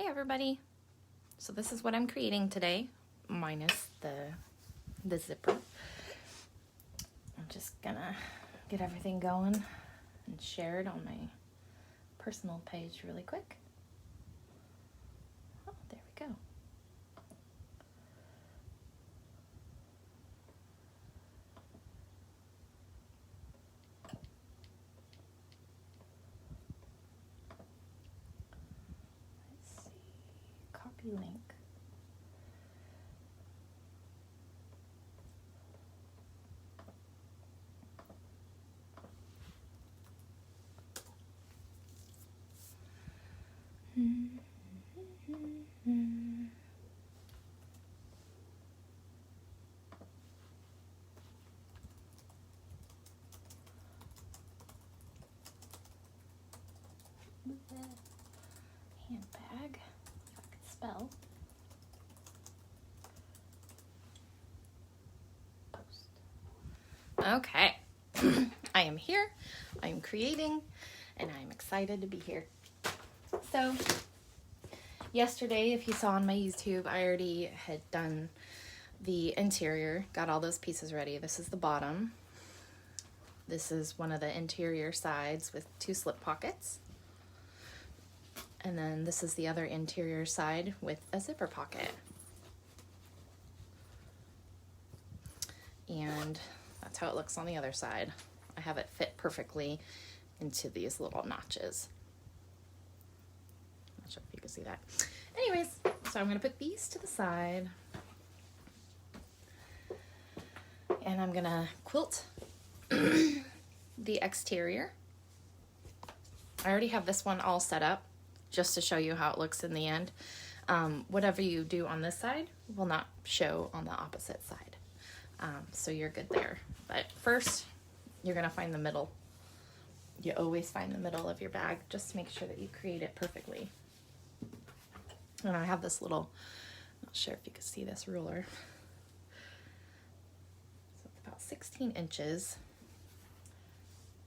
Hey everybody! So this is what I'm creating today, minus the zipper. I'm just gonna get everything going and share it on my personal page really quick. Oh, there we go. Let's see, copy link. Handbag, if I could spell. Post. Okay, I am here, I am creating, and I am excited to be here. So, yesterday, if you saw on my YouTube, I already had done the interior, got all those pieces ready. This is the bottom. This is one of the interior sides with 2 slip pockets. And then this is the other interior side with a zipper pocket. And that's how it looks on the other side. I have it fit perfectly into these little notches. Not sure if you can see that. Anyways, so I'm gonna put these to the side. And I'm gonna quilt the exterior. I already have this one all set up just to show you how it looks in the end. Whatever you do on this side will not show on the opposite side. So you're good there. But first, you're gonna find the middle. You always find the middle of your bag. Just to make sure that you create it perfectly. And I have this little, not sure if you can see this ruler. So it's about 16 inches.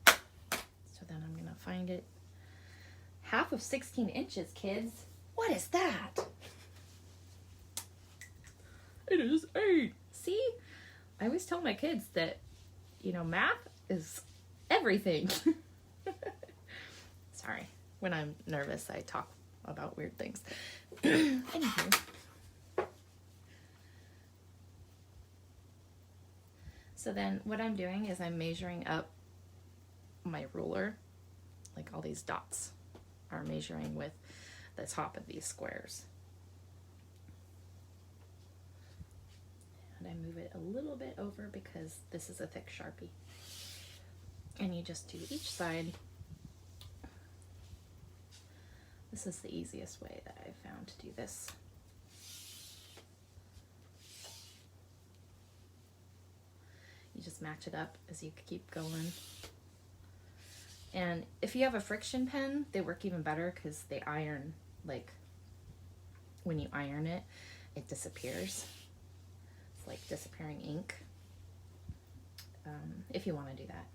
So then I'm gonna find it. Half of 16 inches, kids. What is that? It is 8. See? I always tell my kids that, math is everything. Sorry. When I'm nervous, I talk about weird things. Anywho. So then what I'm doing is I'm measuring up my ruler, like all these dots are measuring with the top of these squares. And I move it a little bit over because this is a thick Sharpie. And you just do each side. This is the easiest way that I've found to do this. You just match it up as you keep going. And if you have a friction pen, they work even better because they iron, like, when you iron it, it disappears. It's like disappearing ink. If you want to do that.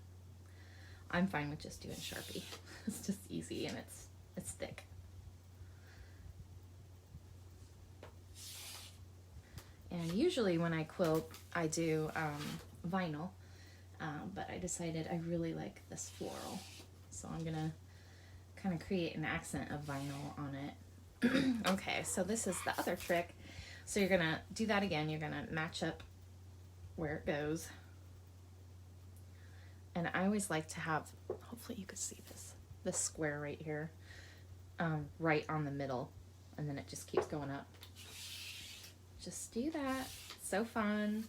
I'm fine with just doing Sharpie. It's just easy and it's thick. And usually when I quilt, I do vinyl, but I decided I really like this floral. So I'm gonna kind of create an accent of vinyl on it. Okay, so this is the other trick. So you're gonna do that again. You're gonna match up where it goes. And I always like to have, hopefully you could see this square right here, right on the middle. And then it just keeps going up. Just do that. It's so fun.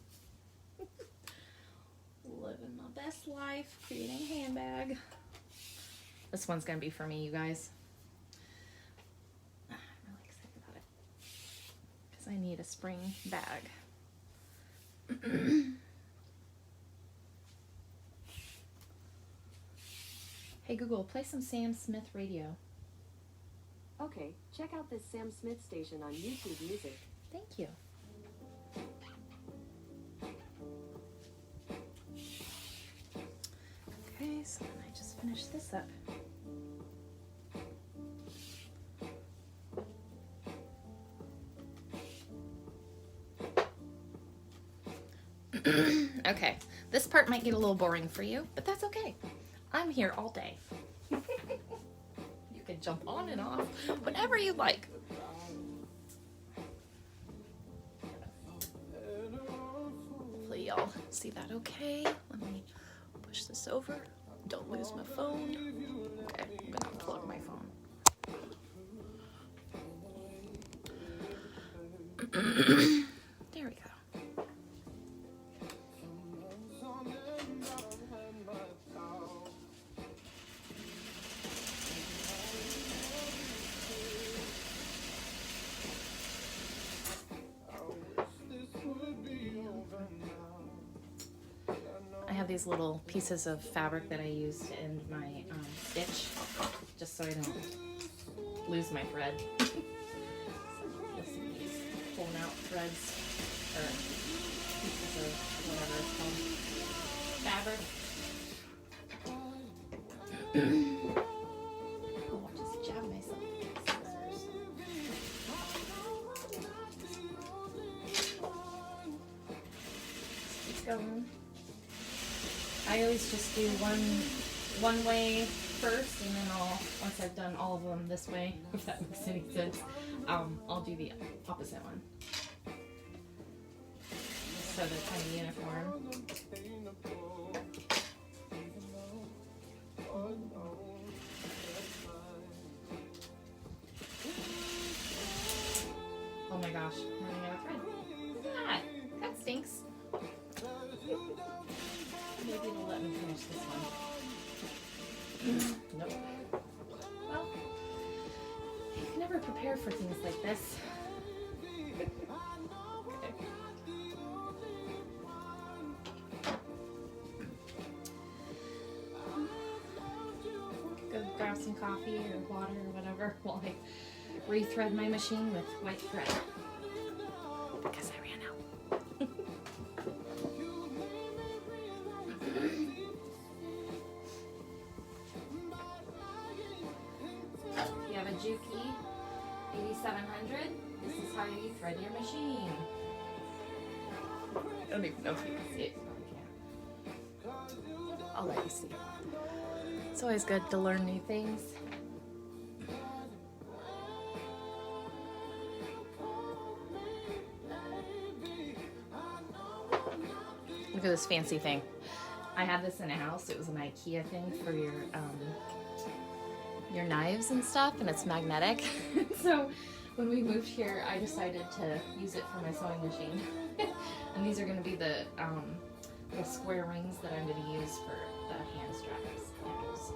Living my best life, creating a handbag. This one's gonna be for me, you guys. I'm really excited about it because I need a spring bag. Hey Google, play some Sam Smith radio. Okay, check out this Sam Smith station on YouTube Music. Thank you. Okay, so then I just finished this up. Okay, this part might get a little boring for you, but that's okay. I'm here all day. You can jump on and off, whatever you like. Hopefully y'all see that okay. Let me push this over. Don't lose my phone. Okay, I'm gonna plug my phone. There we go. I have these little pieces of fabric that I use to end my stitch, just so I don't lose my thread. You'll see these pulling out threads, or pieces of whatever it's called, fabric. Oh, I just jabbed myself with scissors. Keep going. I always just do one way first, and then once I've done all of them this way, if that makes any sense, I'll do the opposite one. So they're kind of uniform. Oh my gosh, I'm running out of thread. Look at that. That stinks. Maybe it'll let me finish this one. Nope. Well, you can never prepare for things like this. Okay. Go grab some coffee or water or whatever while I rethread my machine with white thread. Because I ran out. If you have a Juki 8700, this is how you thread your machine. I don't even know if you can see it. No, you can't. I'll let you see. It's always good to learn new things. Look at this fancy thing. I had this in a house. It was an IKEA thing for your knives and stuff, and it's magnetic. So when we moved here, I decided to use it for my sewing machine. And these are going to be the square rings that I'm going to use for the hand straps. Handles.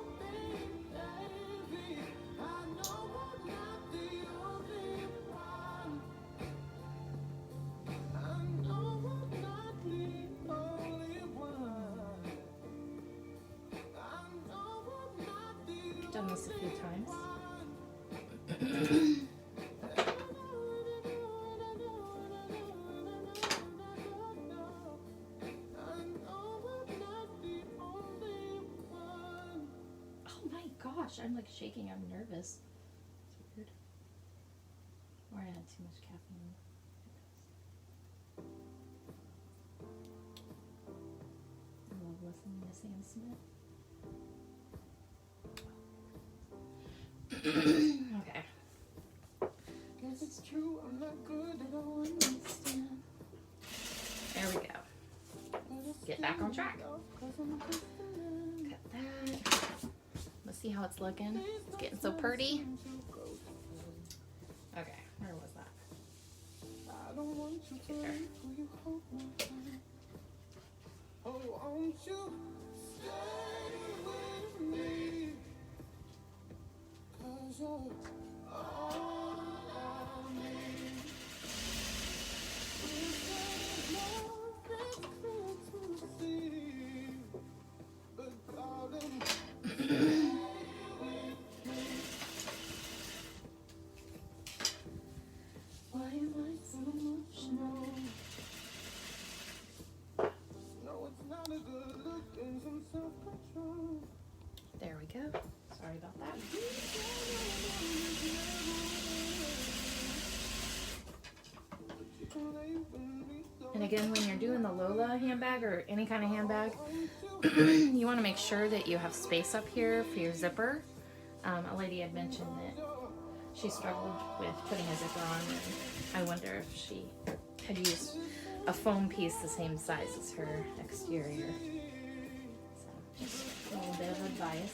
Done this a few times. Oh my gosh, I'm like shaking. I'm nervous. It's weird. Or I had too much caffeine. I love listening to Sam Smith. Okay. Guess it's true, I'm not good at all understand. There we go. Get back on track. Cut that. Let's see how it's looking. It's getting so pretty. Okay, where was that? Get there. Oh, won't you stay with me? 'Cause you're all I need. There's nothing to see, but darling, stay with me. Why am I so emotional? No, it's not a good look and some self-control. There we go. Sorry about that. again, when you're doing the Lola handbag or any kind of handbag, you want to make sure that you have space up here for your zipper. A lady had mentioned that she struggled with putting a zipper on, and I wonder if she had used a foam piece the same size as her exterior. So just a little bit of advice.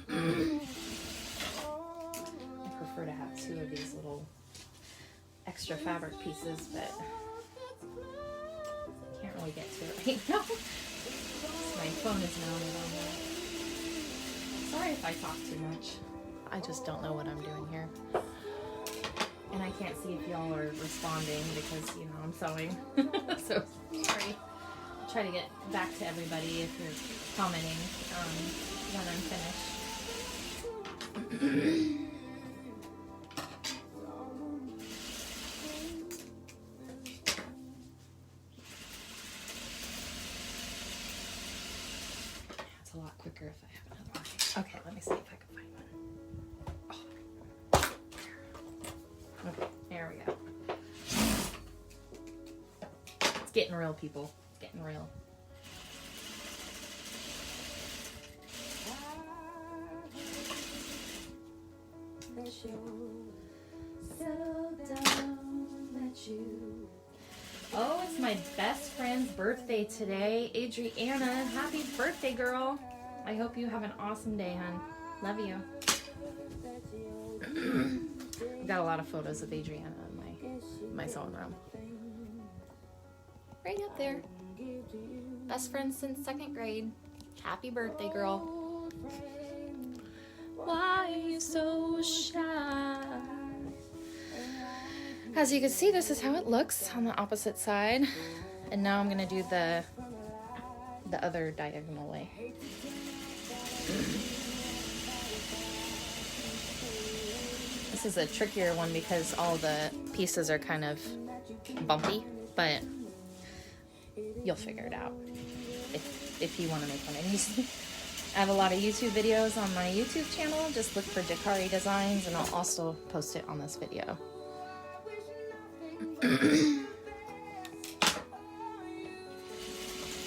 I prefer to have 2 of these little extra fabric pieces, but can't really get to it right now. My phone is mounted on that. Sorry if I talk too much. I just don't know what I'm doing here. And I can't see if y'all are responding because, you know, I'm sewing. So, sorry. I'll try to get back to everybody if you're commenting when I'm finished. It's a lot quicker if I have another one. Okay, let me see if I can find one. Oh. Okay, there we go. It's getting real, people. It's getting real. Oh, it's my best friend's birthday today. Adriana, happy birthday, girl. I hope you have an awesome day, hon. Love you. I've got a lot of photos of Adriana in my sewing room. Right up there. Best friend since 2nd grade. Happy birthday, girl. Why are you so shy? As you can see, this is how it looks on the opposite side. And now I'm gonna do the other diagonal way. This is a trickier one because all the pieces are kind of bumpy, but you'll figure it out if you want to make one of these. I have a lot of YouTube videos on my YouTube channel. Just look for Dakari Designs, and I'll also post it on this video. If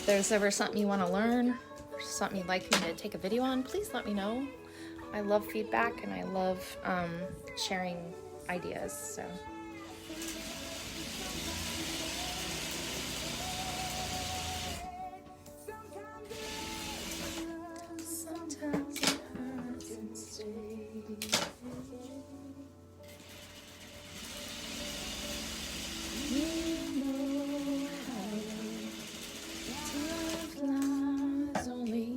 there's ever something you want to learn, or something you'd like me to take a video on, please let me know. I love feedback, and I love sharing ideas. So. Sometimes it hurts and stays. You know how time flies only.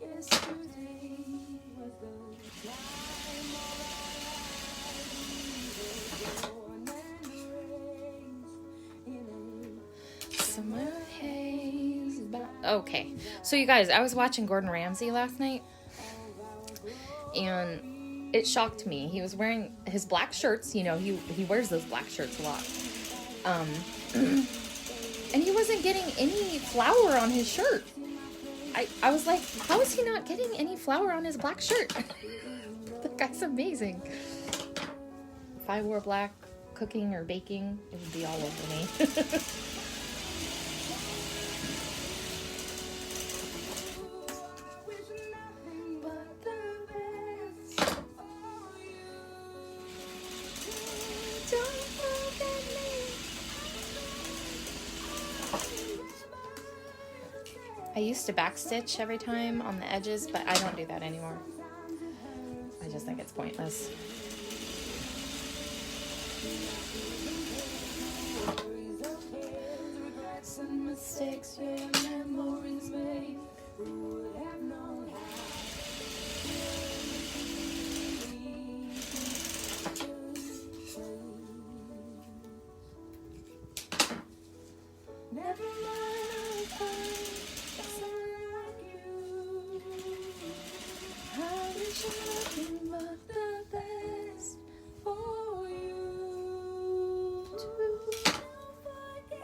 Yesterday was the time summer haze. Okay, so you guys, I was watching Gordon Ramsay last night, and it shocked me. He was wearing his black shirts. You know, he wears those black shirts a lot. And he wasn't getting any flour on his shirt. I was like, how is he not getting any flour on his black shirt? That guy's amazing. If I wore black cooking or baking, it would be all over me. I used to backstitch every time on the edges, but I don't do that anymore. I just think it's pointless. the best for you too.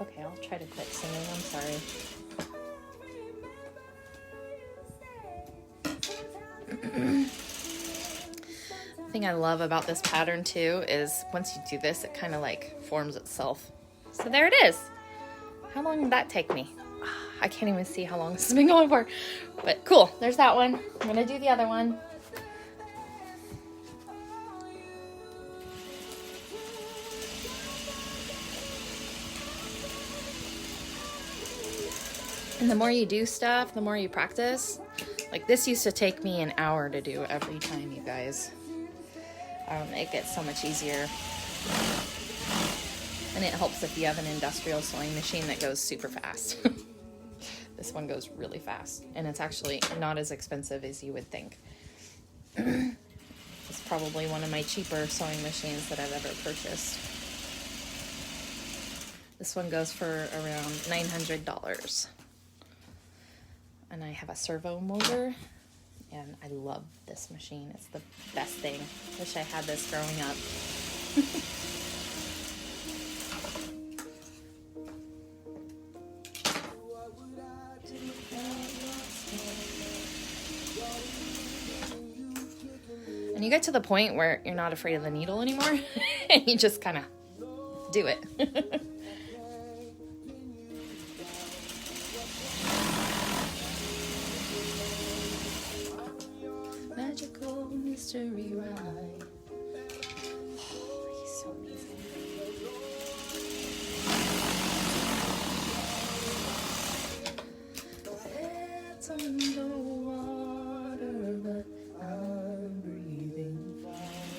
Okay, I'll try to quit singing. I'm sorry. The thing I love about this pattern too is once you do this, it kind of like forms itself. So there it is. How long did that take me? I can't even see how long this has been going for. But cool, there's that one. I'm gonna do the other one. And the more you do stuff, the more you practice. Like this used to take me an hour to do every time, you guys. It gets so much easier. And it helps if you have an industrial sewing machine that goes super fast. This one goes really fast. And it's actually not as expensive as you would think. It's probably one of my cheaper sewing machines that I've ever purchased. This one goes for around $900. And I have a servo motor, and I love this machine. It's the best thing. Wish I had this growing up. And you get to the point where you're not afraid of the needle anymore, and you just kind of do it. Magical mystery ride. Oh, he's so amazing. Head's underwater, but I'm breathing fine.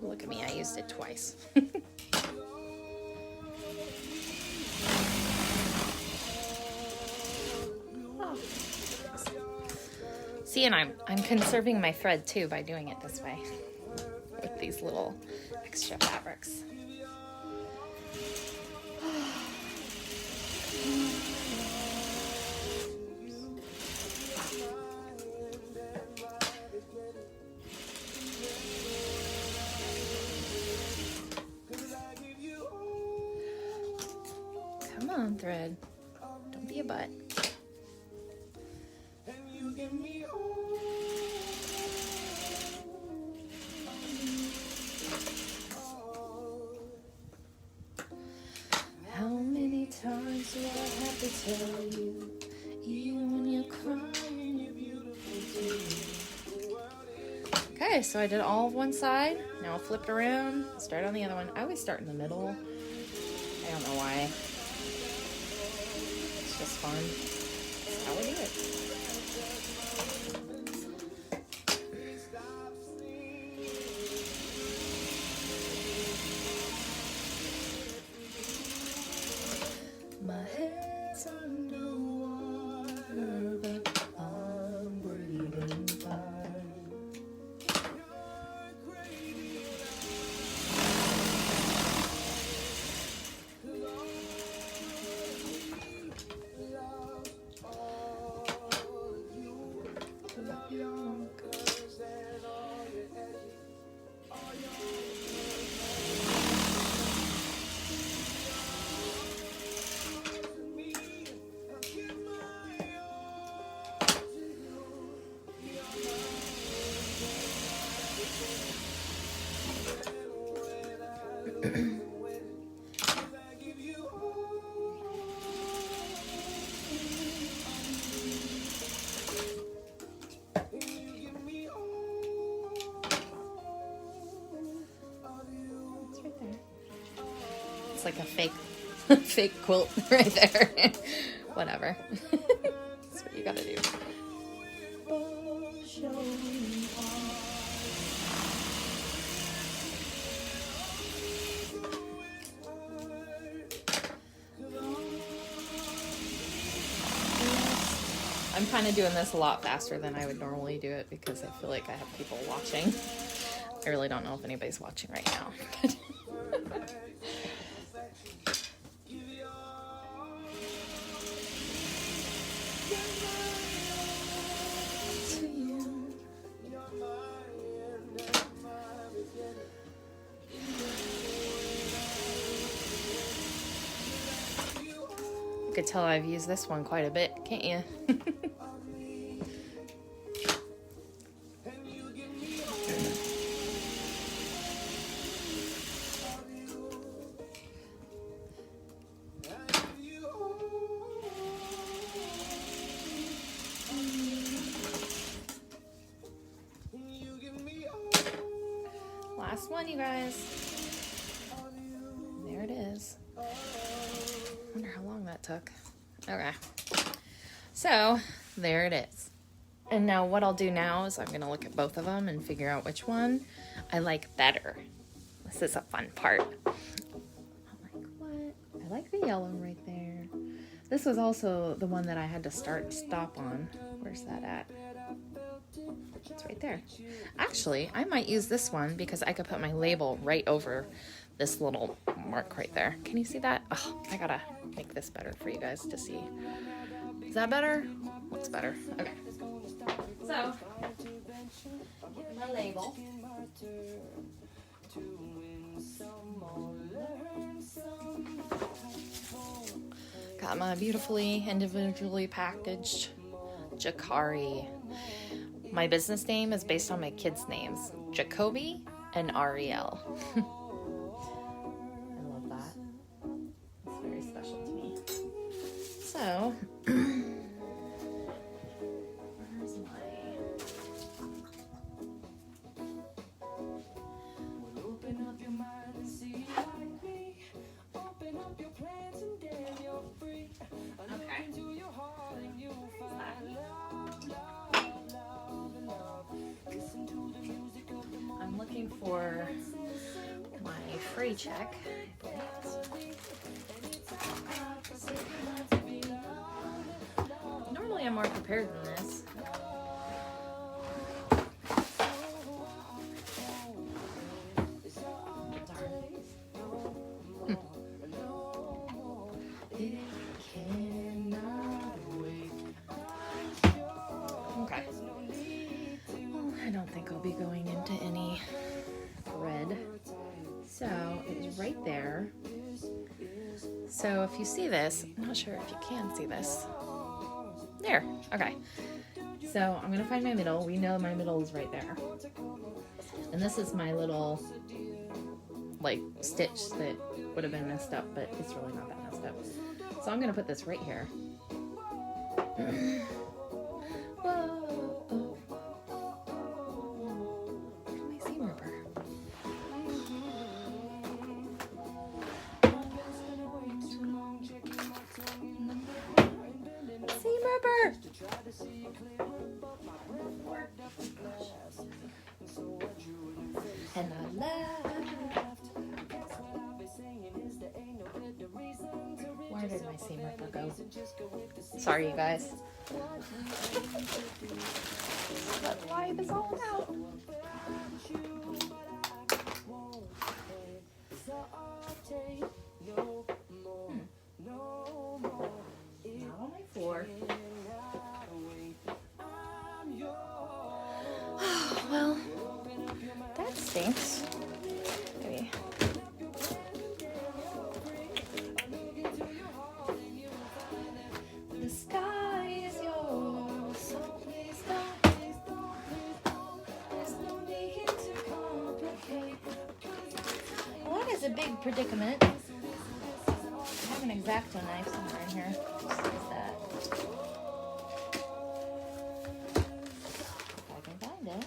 Look at me, I used it twice. See, and I'm conserving my thread too by doing it this way with these little extra fabrics. Come on, thread. Don't be a butt. How many times do I have to tell you, even when you're crying, you're beautiful too. Okay, so I did all of one side. Now I'll flip it around, start on the other one. I always start in the middle. I don't know why. It's just fun. That's how I do it. My head's underwater, but I'm breathing fine. It's like a fake quilt right there. Whatever. That's what you gotta do. I'm kind of doing this a lot faster than I would normally do it because I feel like I have people watching. I really don't know if anybody's watching right now. could tell I've used this one quite a bit, can't you? Last one, you guys. There it is. Wonder how long that took. Okay. So, there it is. And now what I'll do now is I'm going to look at both of them and figure out which one I like better. This is a fun part. I'm like, what? I like the yellow right there. This was also the one that I had to stop on. Where's that at? It's right there. Actually, I might use this one because I could put my label right over this little mark right there. Can you see that? Oh, I gotta make this better for you guys to see. Is that better? Looks better. Okay. So, get my label. Got my beautifully individually packaged Jacari. My business name is based on my kids' names, Jacoby and Ariel. I love that. It's very special to me. So, where's my... Open up your mind and see like me. Open up your plans and then you're free. Look into your heart and you'll find love, love, love, and love. Listen to the music of the moment. I'm looking for my free check. Normally I'm more prepared than this. Okay. Well, I don't think I'll be going into any red. So it was right there. So if you see this, I'm not sure if you can see this. There. Okay. So I'm going to find my middle. We know my middle is right there. And this is my little, like, stitch that would have been messed up, but it's really not that messed up. So I'm going to put this right here. Whoa. Where's my seam ripper? Seam ripper! And I left. Where did my seam ripper go? Sorry, you guys. What life is all about. Not on my floor. Well, that stinks. Maybe. The sky is yours, so please don't. There's no need to complicate. Well, that is a big predicament. I have an X-Acto knife somewhere in here. Just like that. If I can find it.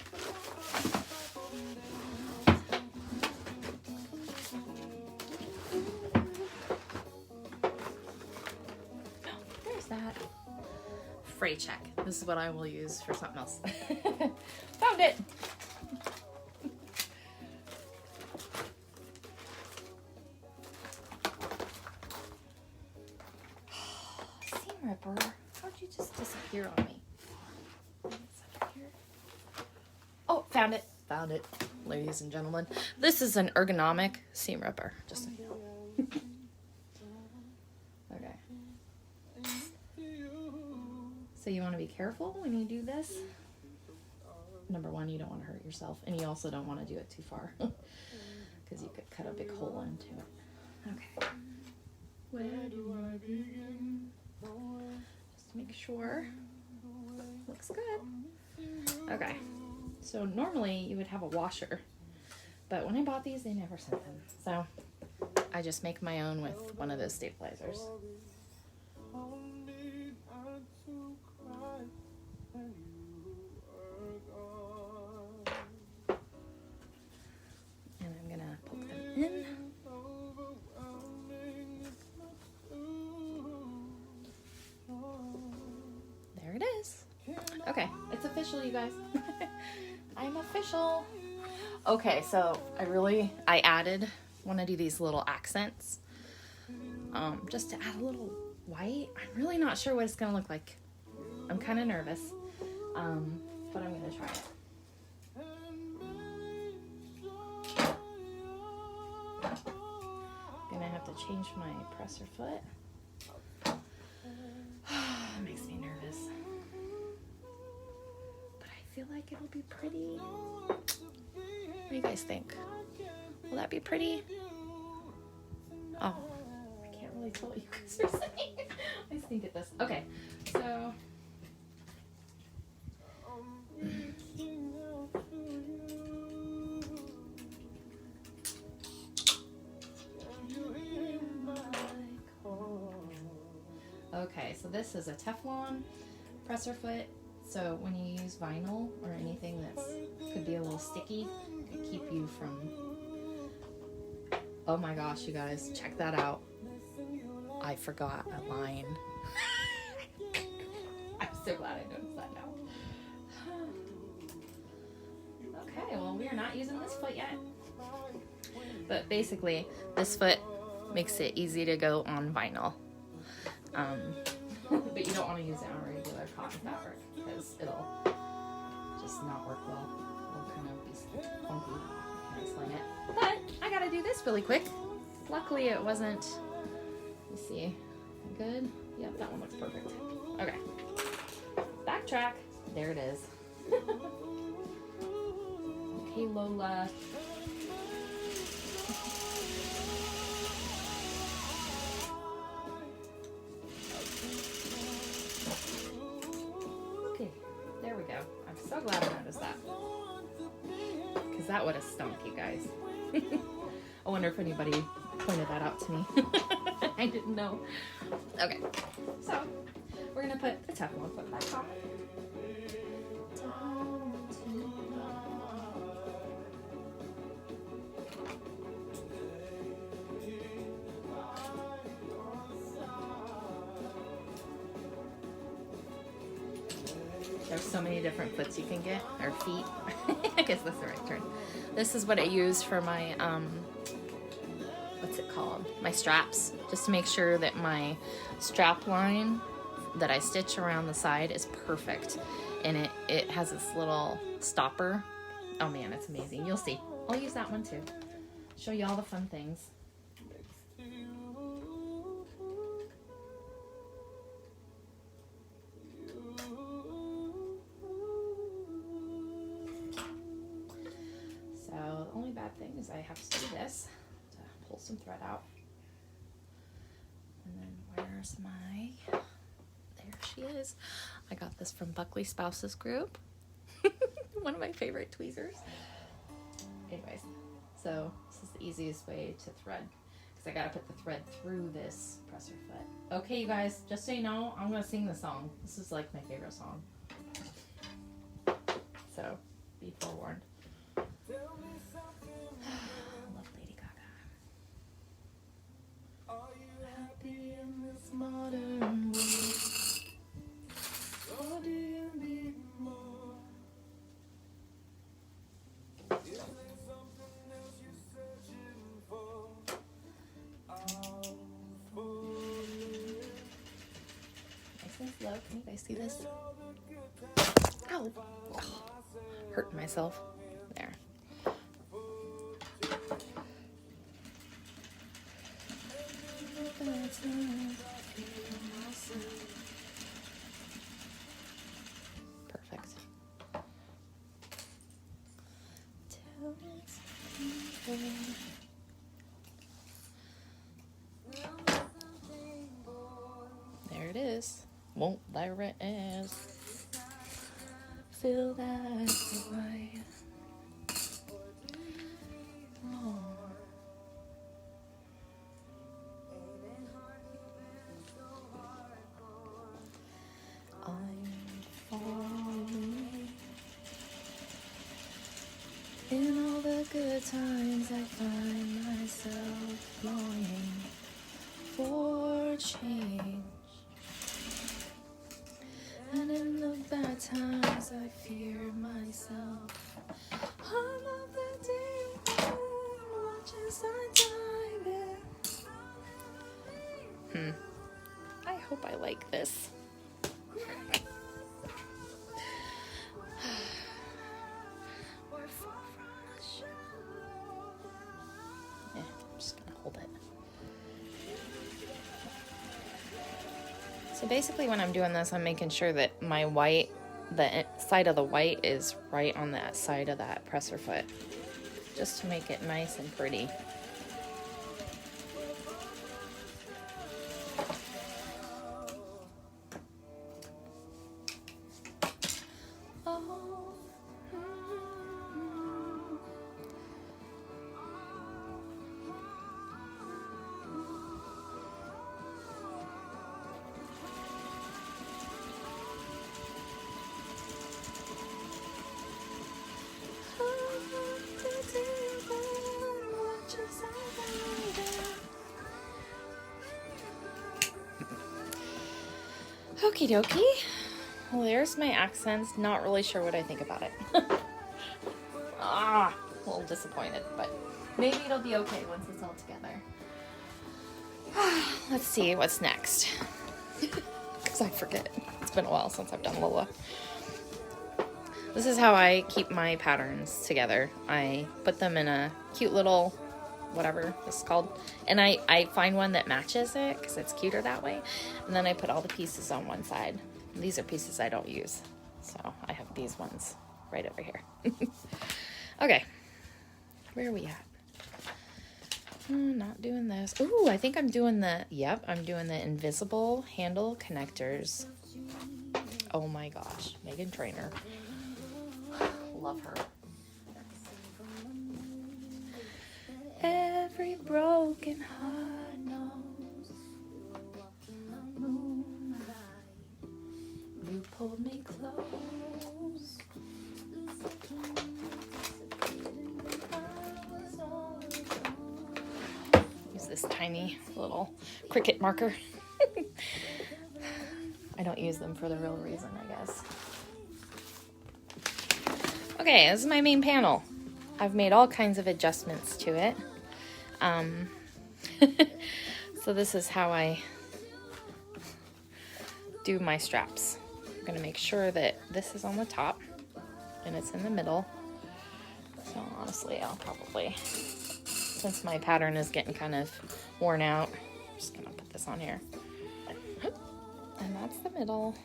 There's that. Free check. This is what I will use for something else. Found it! Seam ripper, how'd you just disappear on me? Oh, found it. Found it, ladies and gentlemen. This is an ergonomic seam ripper. Just so you know. Okay. So you want to be careful when you do this. Number one, you don't want to hurt yourself, and you also don't want to do it too far because you could cut a big hole into it. Okay. Where do I begin? Just to make sure. Looks good. Okay, so normally you would have a washer, but when I bought these, they never sent them. So I just make my own with one of those stabilizers. And I'm gonna poke them in. There it is. Okay, it's official, you guys. I'm official. Okay, so I added, want to do these little accents, just to add a little white. I'm really not sure what it's gonna look like. I'm kind of nervous, but I'm gonna try it. Gonna have to change my presser foot. It makes me nervous, but I feel like it'll be pretty. What do you guys think? Will that be pretty? Oh, I can't really tell what you guys are saying. I stink at this. Okay, so okay, so this is a Teflon presser foot. So when you use vinyl or anything that's could be a little sticky, it could keep you from. Oh my gosh, you guys, check that out. I forgot a line. I'm so glad I noticed that now. Okay, well, we are not using this foot yet. But basically, this foot makes it easy to go on vinyl. But you don't want to use it on regular cotton fabric because it'll just not work well. It'll kind of be funky. I can't explain it. But I gotta do this really quick. Luckily, it wasn't. Let me see. Good? Yep, that one looks perfect. Okay. Backtrack. There it is. Okay, Lola. Okay, there we go. I'm so glad I noticed that. Because that would have stunk, you guys. I wonder if anybody pointed that out to me. I didn't know. Okay, so we're gonna put the Teflon foot back on. There's so many different foots you can get, or feet. I guess that's the right term. This is what I use for my, what's it called? My straps, just to make sure that my strap line that I stitch around the side is perfect. And it has this little stopper. Oh man, it's amazing. You'll see. I'll use that one too. Show you all the fun things. So the only bad thing is I have to do this to pull some thread out. And then where's my, there she is. I got this from Buckley Spouses Group. One of my favorite tweezers. Anyways, so this is the easiest way to thread because I gotta put the thread through this presser foot. Okay, you guys, just so you know, I'm gonna sing the song. This is like my favorite song. So, be forewarned. I love Lady Gaga. Are you happy in this modern world? Or do you need more? Is there something else you're searching for? I'll forget. Nice and slow. Can you guys see this? Ow! Oh, hurting myself. There. Perfect. There it is. Won't there it is. Feel that way. Oh. I'm falling. In all the good times I find myself longing for change. And in the bad times I fear myself. I love the day when I watch as I dive in. I hope I like this. Yeah, I'm just gonna hold it. So basically when I'm doing this, I'm making sure that my white, the side of the white is right on that side of that presser foot, just to make it nice and pretty. Okie dokie. Well, there's my accents. Not really sure what I think about it. A little disappointed, but maybe it'll be okay once it's all together. Let's see what's next. Because I forget. It's been a while since I've done Lola. This is how I keep my patterns together. I put them in a cute little, whatever this is called, and I find one that matches it because it's cuter that way, and then I put all the pieces on one side. These are pieces I don't use, so I have these ones right over here. Okay, where are we at? Not doing this. Ooh, I think I'm doing I'm doing the invisible handle connectors. Oh my gosh, Megan Trainor. Love her. Every broken heart knows you pulled me close. Use this tiny little Cricut marker. I don't use them for the real reason, I guess. Okay, this is my main panel. I've made all kinds of adjustments to it. So this is how I do my straps. I'm going to make sure that this is on the top and it's in the middle. So honestly, I'll probably, since my pattern is getting kind of worn out, I'm just going to put this on here. And that's the middle.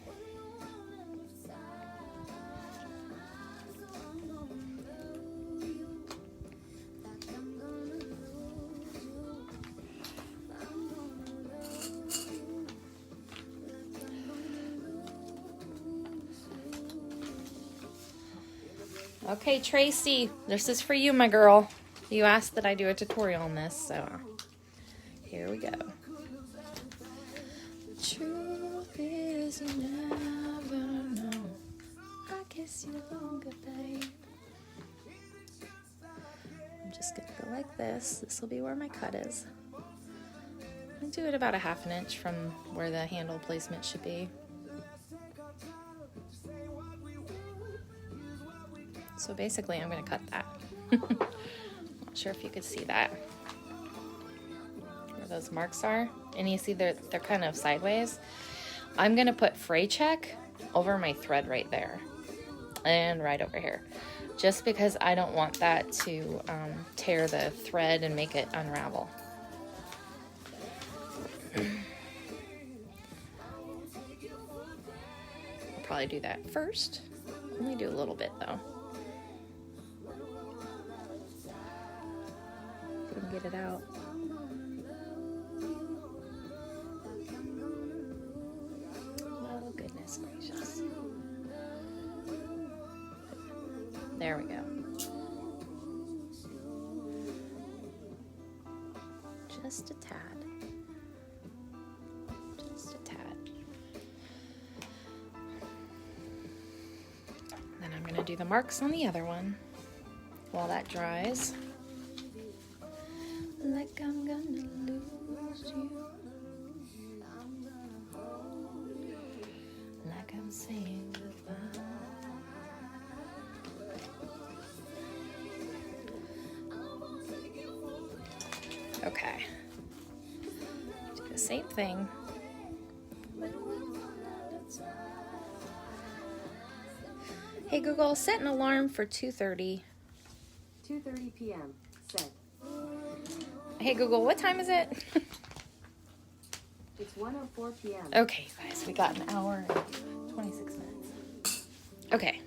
Okay, Tracy, this is for you, my girl. You asked that I do a tutorial on this, so here we go. Truth is you never know. I kiss you longer, babe. I'm just gonna go like this. This will be where my cut is. I do it about a ½ inch from where the handle placement should be. So basically, I'm going to cut that. Not sure if you could see that. Where those marks are. And you see they're kind of sideways. I'm going to put fray check over my thread right there. And right over here. Just because I don't want that to tear the thread and make it unravel. I'll probably do that first. Only do a little bit though. Get it out. There we go. Just a tad. Just a tad. Then I'm gonna do the marks on the other one while that dries. Like I'm gonna lose you. Like I'm saying goodbye. Okay. Do the same thing. Hey Google, set an alarm for 2:30. 2:30 p.m. Set. Hey Google, what time is it? It's 1:04 p.m. Okay, you guys, we got an hour and 26 minutes. Okay.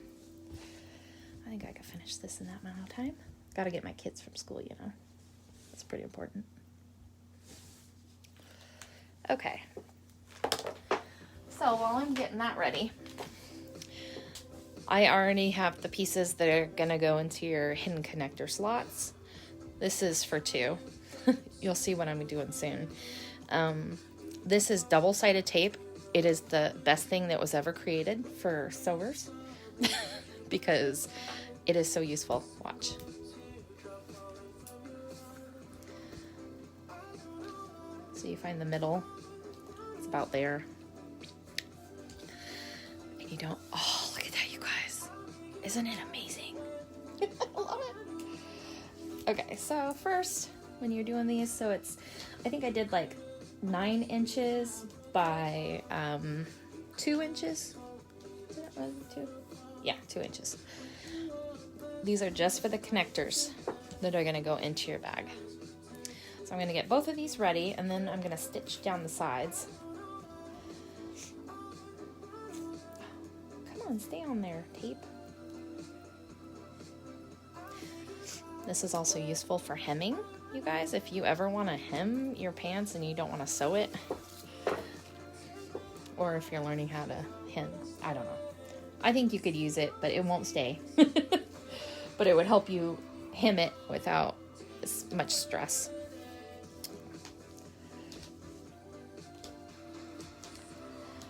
I think I could finish this in that amount of time. Gotta get my kids from school, you know. That's pretty important. Okay. So while I'm getting that ready, I already have the pieces that are gonna go into your hidden connector slots. This is for 2. You'll see what I'm doing soon. This is double-sided tape. It is the best thing that was ever created for sewers because it is so useful. Watch. So you find the middle. It's about there. And you don't... Oh, look at that, you guys. Isn't it amazing? I love it. Okay, so first, when you're doing these, so it's... I think I did like 9 inches by 2 inches. Was it 2? Yeah, 2 inches. These are just for the connectors that are going to go into your bag. So I'm going to get both of these ready, and then I'm going to stitch down the sides. Come on, stay on there, tape. This is also useful for hemming, you guys. If you ever want to hem your pants and you don't want to sew it, or if you're learning how to hem, I don't know. I think you could use it, but it won't stay. But it would help you hem it without as much stress.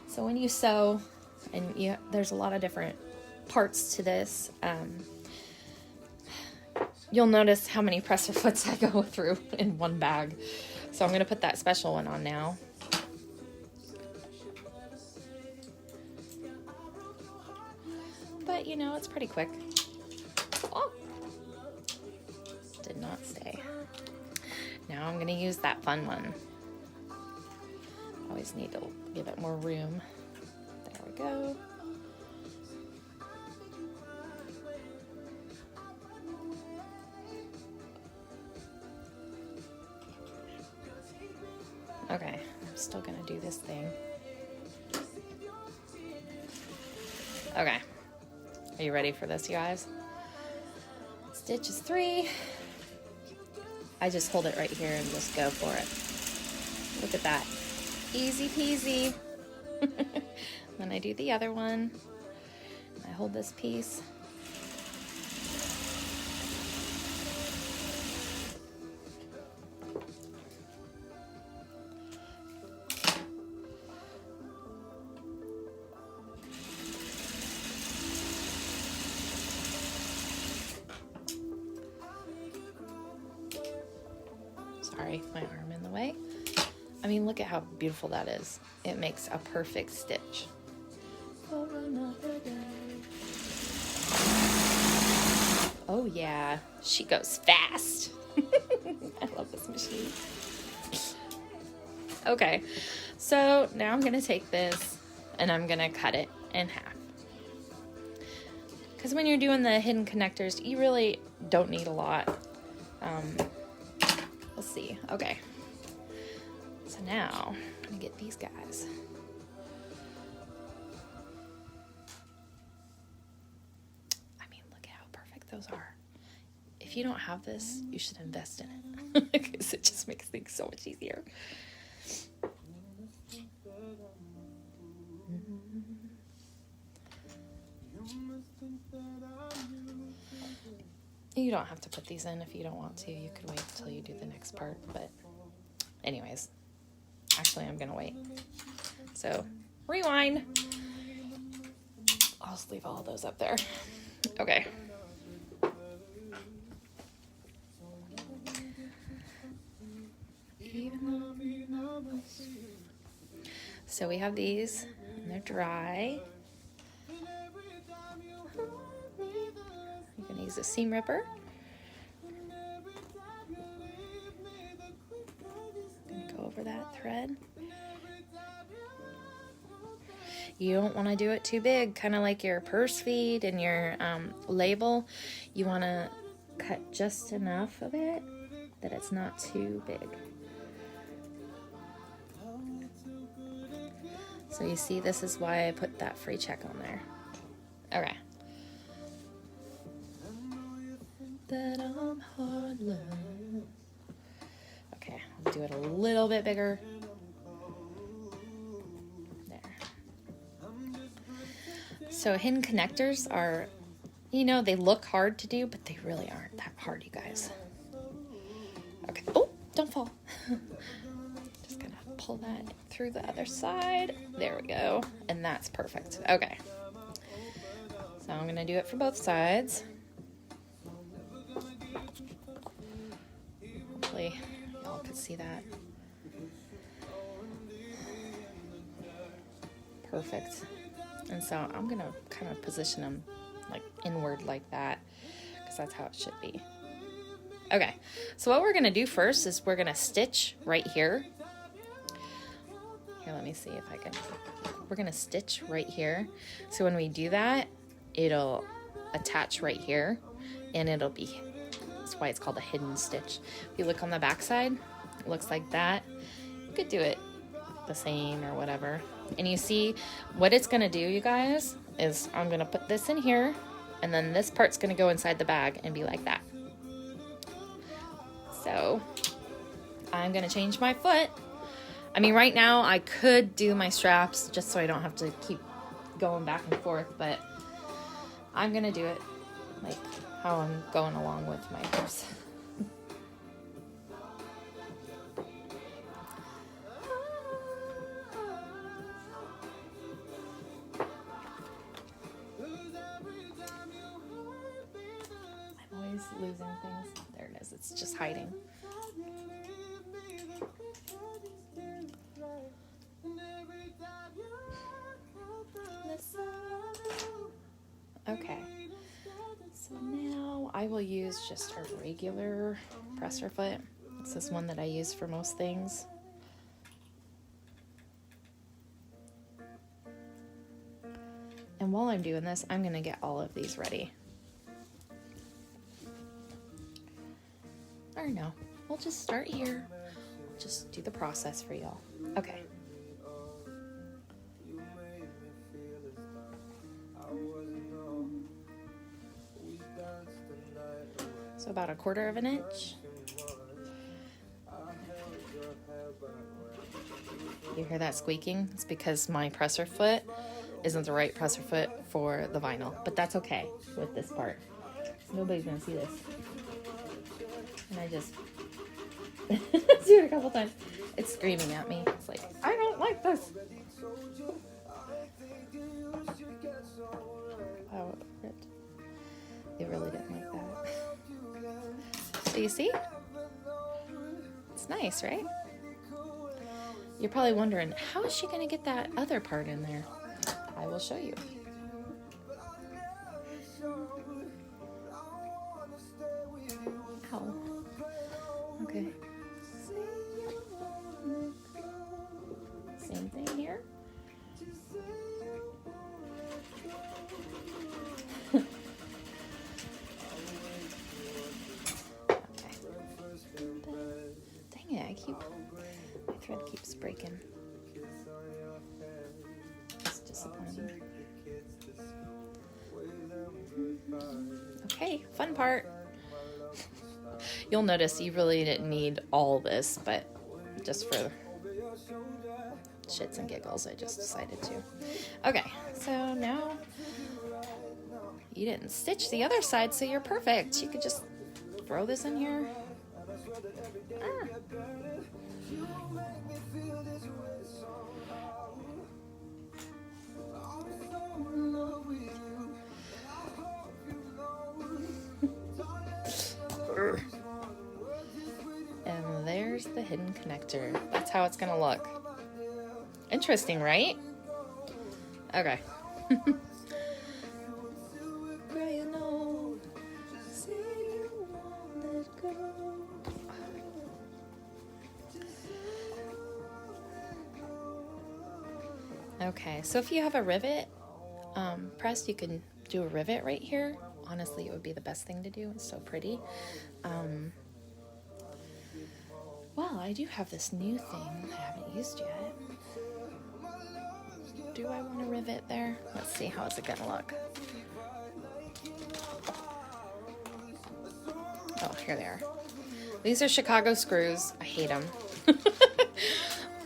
So when you sew, and there's a lot of different parts to this, you'll notice how many presser foots I go through in one bag. So I'm going to put that special one on now. But, you know, it's pretty quick. Oh! Did not stay. Now I'm going to use that fun one. Always need to give it more room. There we go. Okay, I'm still going to do this thing. Okay. Are you ready for this, you guys? Stitch is 3. I just hold it right here and just go for it. Look at that. Easy peasy. Then I do the other one. I hold this piece. Sorry, my arm in the way. I mean, look at how beautiful that is. It makes a perfect stitch. Oh yeah, she goes fast. I love this machine. Okay, so now I'm gonna take this and I'm gonna cut it in half. Because when you're doing the hidden connectors, you really don't need a lot. Let's see. Okay. So now I'm gonna get these guys. I mean, look at how perfect those are. If you don't have this, you should invest in it because it just makes things so much easier. You don't have to put these in if you don't want to. You could wait until you do the next part, but anyways, actually I'm gonna wait. So rewind. I'll just leave all of those up there. Okay. So we have these, and they're dry. You're gonna use a seam ripper. Gonna go over that thread. You don't want to do it too big, kind of like your purse feed and your label. You want to cut just enough of it that it's not too big. So you see, this is why I put that free check on there. Okay. That I'm hard love. Okay, I'll do it a little bit bigger. There. So hidden connectors are, you know, they look hard to do, but they really aren't that hard, you guys. Okay. Oh, don't fall. Just gonna pull that through the other side. There we go. And that's perfect. Okay. So I'm gonna do it for both sides. Hopefully y'all could see that. Perfect. And so I'm gonna kind of position them like inward like that, because that's how it should be. Okay, so what we're gonna do first is we're gonna stitch right here. Here, let me see if I can. We're gonna stitch right here. So when we do that, it'll attach right here, and it'll be, that's why it's called a hidden stitch. If you look on the back side, it looks like that. You could do it the same or whatever. And you see what it's gonna do, you guys, is I'm gonna put this in here, and then this part's gonna go inside the bag and be like that. So I'm gonna change my foot. I mean, right now I could do my straps just so I don't have to keep going back and forth, but I'm gonna do it like how I'm going along with my horse. I'm always losing things. There it is. It's just hiding. Okay, so now I will use just a regular presser foot. It's this one that I use for most things. And while I'm doing this, I'm going to get all of these ready. Or no, we'll just start here. Just do the process for y'all. Okay. So about 1/4 inch. You hear that squeaking? It's because my presser foot isn't the right presser foot for the vinyl, but that's okay with this part. Nobody's gonna see this. And I just do it a couple times. It's screaming at me. It's like, I don't like this. Oh, it really didn't like that. So you see? It's nice, right? You're probably wondering, how is she going to get that other part in there? I will show you. Ow. Okay. Same thing here. My thread keeps breaking. It's disappointing. Okay, fun part. You'll notice you really didn't need all this, but just for shits and giggles, I just decided to. Okay, so now you didn't stitch the other side, so you're perfect. You could just throw this in here. Ah. And there's the hidden connector. That's how it's gonna look. Interesting, right? Okay. Okay, so if you have a rivet press, you can do a rivet right here. Honestly, it would be the best thing to do. It's so pretty. Well, I do have this new thing I haven't used yet. Do I want a rivet there? Let's see, how is it gonna look? Oh, here they are. These are Chicago screws. I hate them.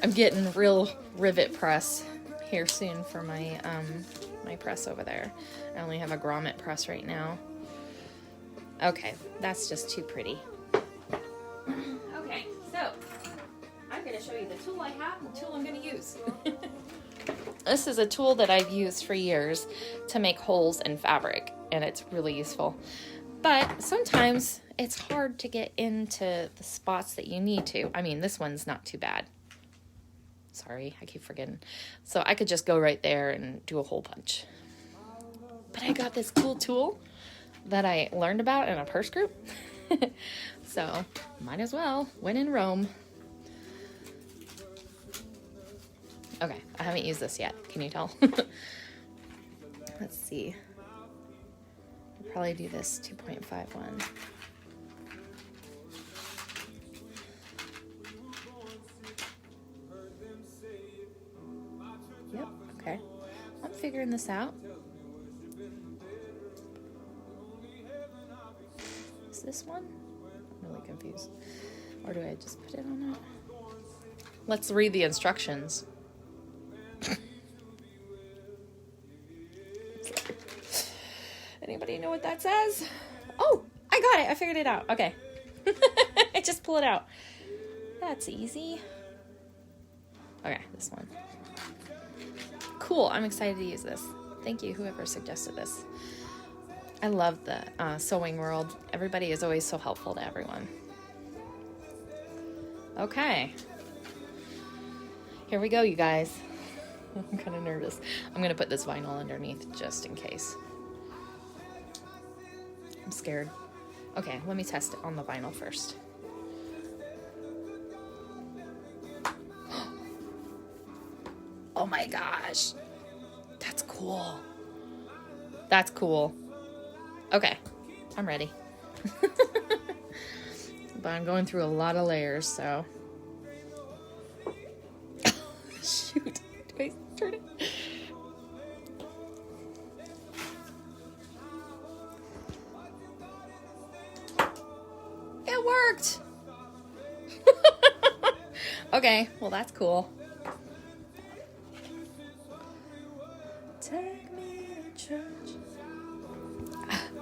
I'm getting real rivet press here soon for my my press over there. I only have a grommet press right now. Okay, that's just too pretty. Okay, so I'm going to show you the tool I have and the tool I'm going to use. This is a tool that I've used for years to make holes in fabric, and it's really useful. But sometimes it's hard to get into the spots that you need to. I mean, this one's not too bad. Sorry, I keep forgetting. So I could just go right there and do a hole punch. But I got this cool tool that I learned about in a purse group. So might as well, when in Rome. Okay, I haven't used this yet. Can you tell? Let's see. I'll probably do this 2.5 one. Yep, okay. I'm figuring this out. Is this one? I'm really confused. Or do I just put it on it? Let's read the instructions. Anybody know what that says? Oh, I got it. I figured it out. Okay. I just pull it out. That's easy. Okay, this one. Cool. I'm excited to use this. Thank you, whoever suggested this. I love the sewing world. Everybody is always so helpful to everyone. Okay. Here we go, you guys. I'm kind of nervous. I'm going to put this vinyl underneath just in case. I'm scared. Okay, let me test it on the vinyl first. Oh my gosh. That's cool. That's cool. Okay, I'm ready. But I'm going through a lot of layers, so. Shoot. Do I turn it? It worked! Okay, well that's cool. Take me to church.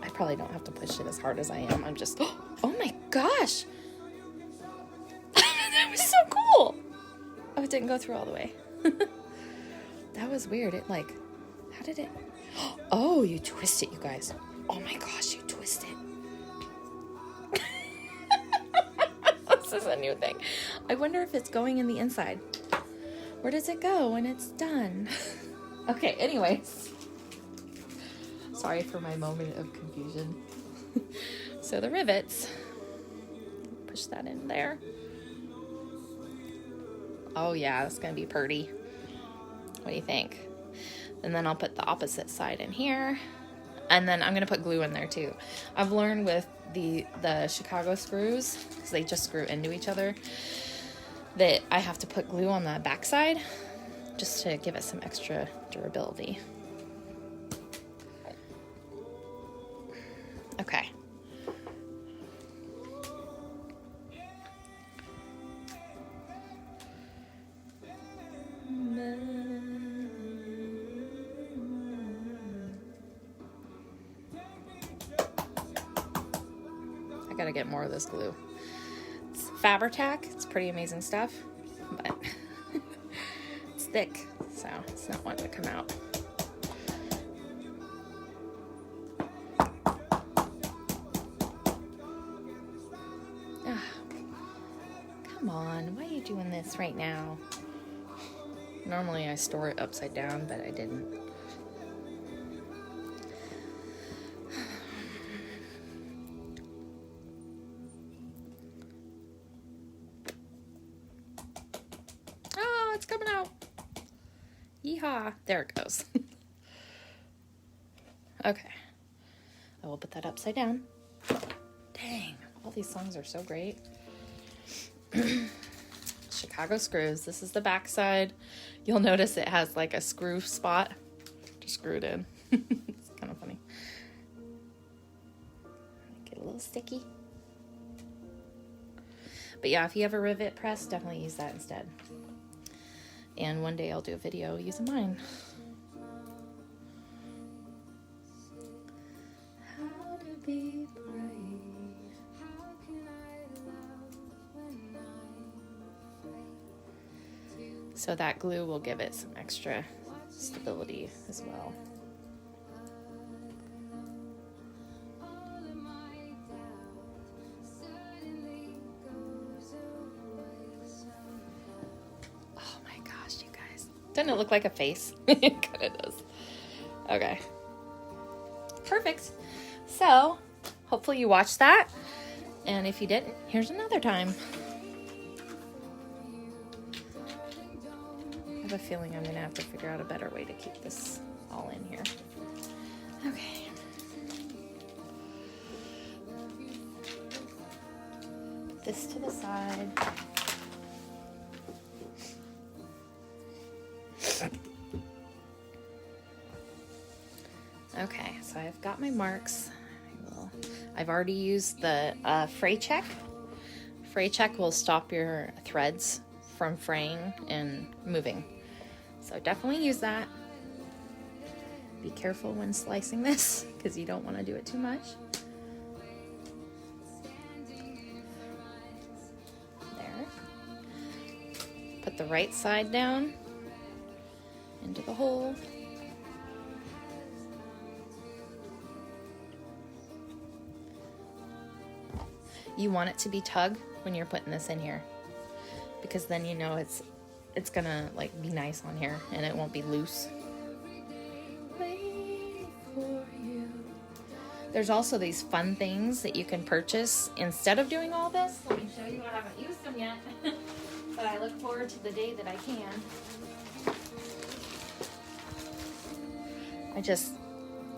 I probably don't have to push it as hard as I am. I'm just, oh my gosh! That was so cool! Oh, it didn't go through all the way. That was weird. It like, how did it? Oh, you twist it, you guys. Oh my gosh, you twist it. This is a new thing. I wonder if it's going in the inside. Where does it go when it's done? Okay, anyways. Sorry for my moment of confusion. So the rivets. Push that in there. Oh yeah, that's gonna be pretty. What do you think? And then I'll put the opposite side in here. And then I'm gonna put glue in there too. I've learned with the Chicago screws, because they just screw into each other, that I have to put glue on the back side just to give it some extra durability. Okay. gotta get more of this glue. It's Fabri-Tac. It's pretty amazing stuff, but it's thick, so it's not wanting to come out. Come on, why are you doing this right now? Normally I store it upside down, but I didn't. Oh, it's coming out. Yeehaw. There it goes. Okay. I will put that upside down. Dang, all these songs are so great. Chicago screws. This is the back side. You'll notice it has like a screw spot to screw it in. It's kind of funny. Get a little sticky. But yeah, if you have a rivet press, definitely use that instead. And one day I'll do a video using mine. How to be brave. So that glue will give it some extra stability as well. Oh my gosh, you guys. Doesn't it look like a face? It kind of does. Okay. Perfect. So, hopefully you watched that. And if you didn't, here's another time. I have a feeling I'm going to have to figure out a better way to keep this all in here. Okay. Put this to the side. Okay, so I've got my marks. I've already used the fray check. Fray check will stop your threads from fraying and moving. So definitely use that. Be careful when slicing this because you don't want to do it too much. There. Put the right side down into the hole. You want it to be tug when you're putting this in here, because then you know it's gonna like be nice on here and it won't be loose. There's also these fun things that you can purchase instead of doing all this. Let me show you. I haven't used them yet, but I look forward to the day that I can. I just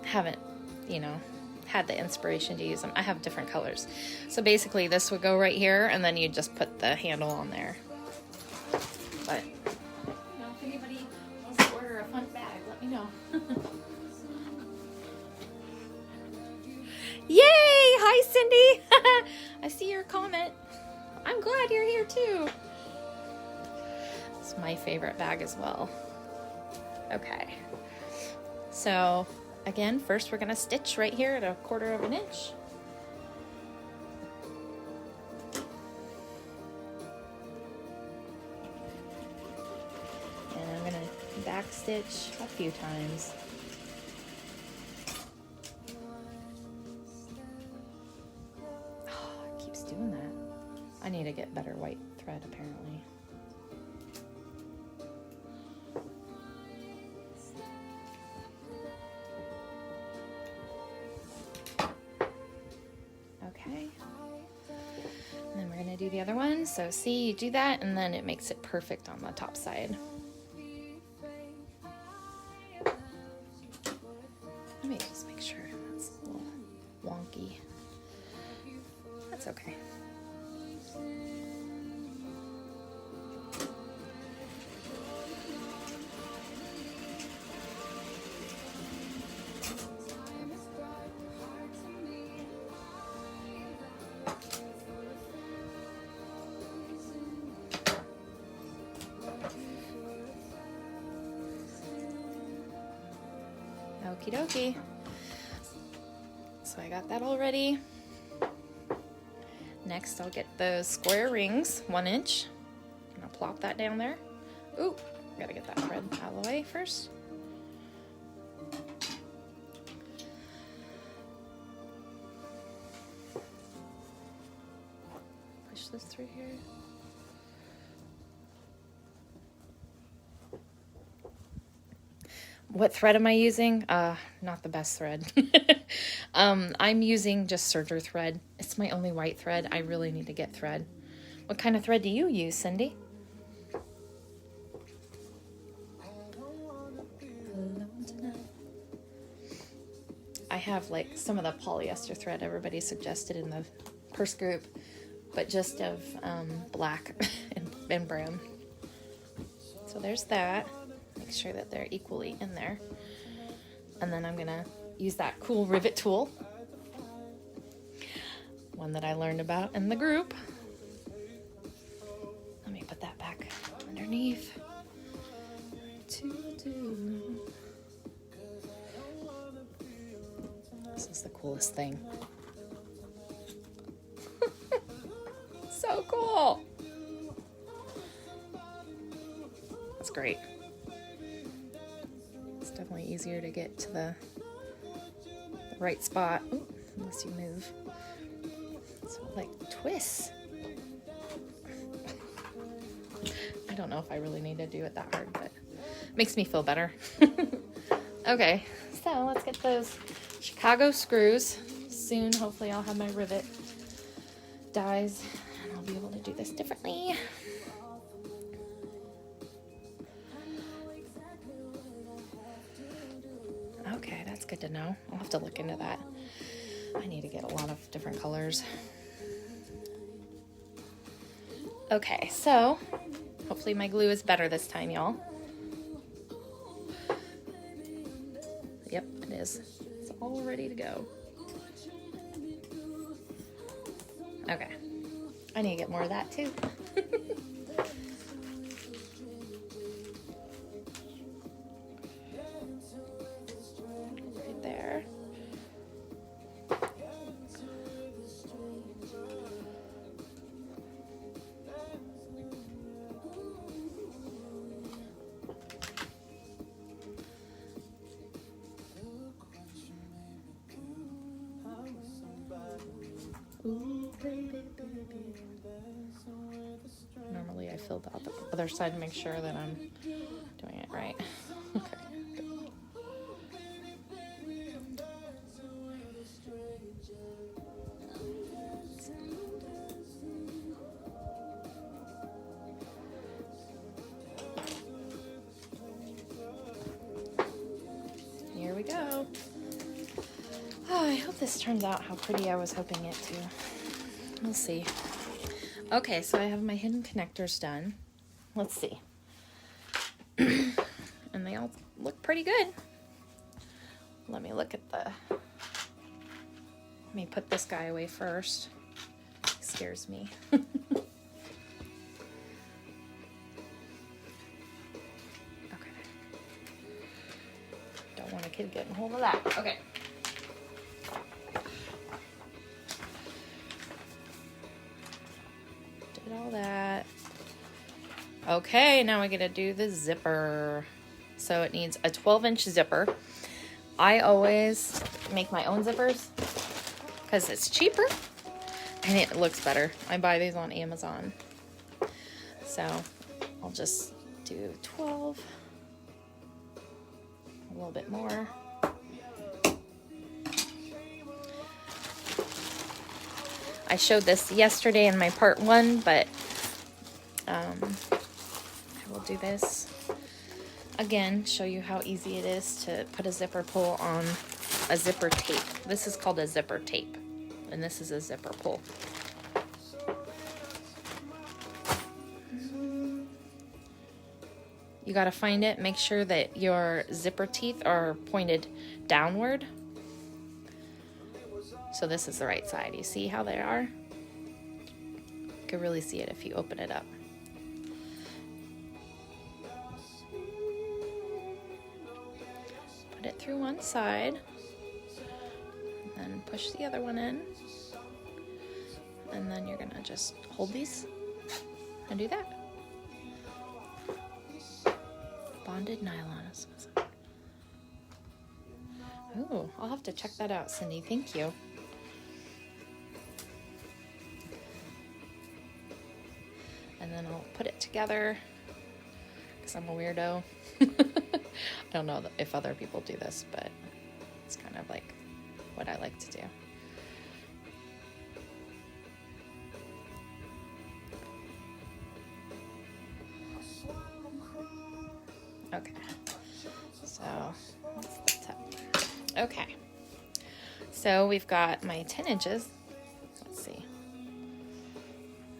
haven't, had the inspiration to use them. I have different colors. So basically this would go right here and then you just put the handle on there. But, if anybody wants to order a fun bag, let me know. Yay! Hi, Cindy! I see your comment. I'm glad you're here too. It's my favorite bag as well. Okay. So, again, first we're going to stitch right here at 1/4 inch. And I'm going to back stitch a few times. Oh, it keeps doing that. I need to get better white thread apparently. Okay, and then we're going to do the other one. So see, you do that and then it makes it perfect on the top side. Let me just make sure that's a little wonky. That's okay. Okie dokie. So I got that all ready. Next, I'll get those square rings, 1 inch, and I'll plop that down there. Ooh, gotta get that thread out of the way first. Push this through here. What thread am I using? Not the best thread. I'm using just serger thread. It's my only white thread. I really need to get thread. What kind of thread do you use, Cindy? I have like some of the polyester thread everybody suggested in the purse group, but just of black and brown. So there's that. Make sure that they're equally in there. And then I'm gonna use that cool rivet tool, one that I learned about in the group. Let me put that back underneath. This is the coolest thing. So cool. That's great. It's definitely easier to get to the right spot. Ooh, unless you move. So it like twists. I don't know if I really need to do it that hard, but it makes me feel better. Okay, so let's get those Chicago screws. Soon, hopefully I'll have my rivet dies and I'll be able to do this differently. Okay, that's good to know. I'll have to look into that. I need to get a lot of different colors. Okay, so hopefully my glue is better this time, y'all. Yep, it is. It's all ready to go. Okay, I need to get more of that too. Right there. Normally I fill the other side to make sure that I'm doing it right. Okay. Here we go. Oh, I hope this turns out how pretty I was hoping it to. We'll see. Okay, so I have my hidden connectors done. Let's see. And they all look pretty good. Let me look at the... Let me put this guy away first. He scares me. Okay. Don't want a kid getting hold of that. Okay. All that. Okay, now we gotta do the zipper. So it needs a 12-inch zipper. I always make my own zippers because it's cheaper and it looks better. I buy these on Amazon. So I'll just do 12. A little bit more. I showed this yesterday in my part 1, but I will do this again, show you how easy it is to put a zipper pull on a zipper tape. This is called a zipper tape, and this is a zipper pull. You gotta find it, make sure that your zipper teeth are pointed downward. So this is the right side. You see how they are? You can really see it if you open it up. Put it through one side, and then push the other one in. And then you're gonna just hold these and do that. Bonded nylon. Oh, I'll have to check that out, Cindy. Thank you. And then I'll put it together because I'm a weirdo. I don't know if other people do this, but it's kind of like what I like to do. Okay, so what's the top? Okay, so we've got my 10 inches. Let's see.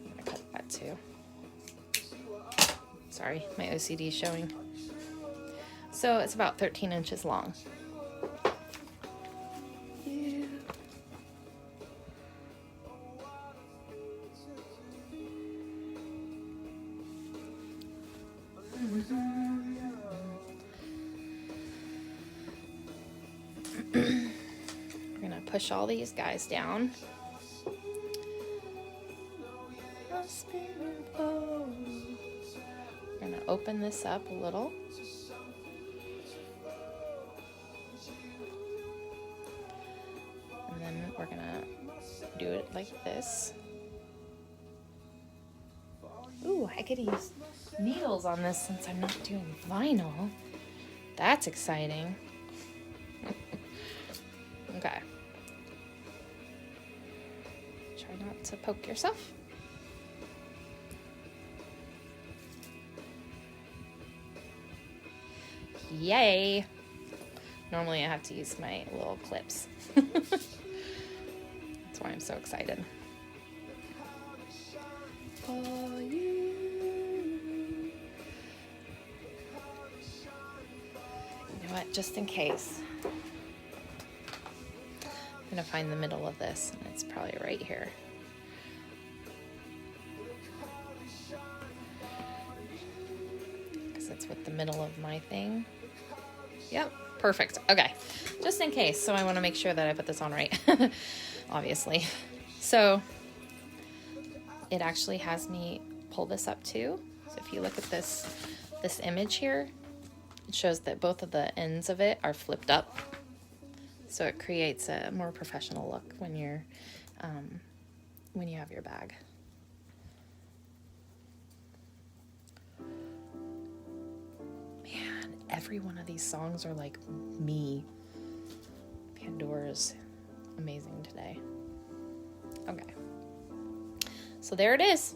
I'm gonna cut that too. Sorry, my OCD is showing. So it's about 13 inches long. We're gonna push all these guys down. We're gonna open this up a little. And then we're gonna do it like this. Ooh, I could use needles on this since I'm not doing vinyl. That's exciting. Okay. Try not to poke yourself. Yay! Normally I have to use my little clips. That's why I'm so excited. For you. You know what? Just in case. I'm gonna find the middle of this, and it's probably right here. Because it's with the middle of my thing. Yep, perfect. Okay, just in case. So I want to make sure that I put this on right, obviously. So it actually has me pull this up too. So if you look at this image here, it shows that both of the ends of it are flipped up. So it creates a more professional look when you're, when you have your bag. Man, every one of these songs are like me. Pandora's amazing today. Okay. So there it is.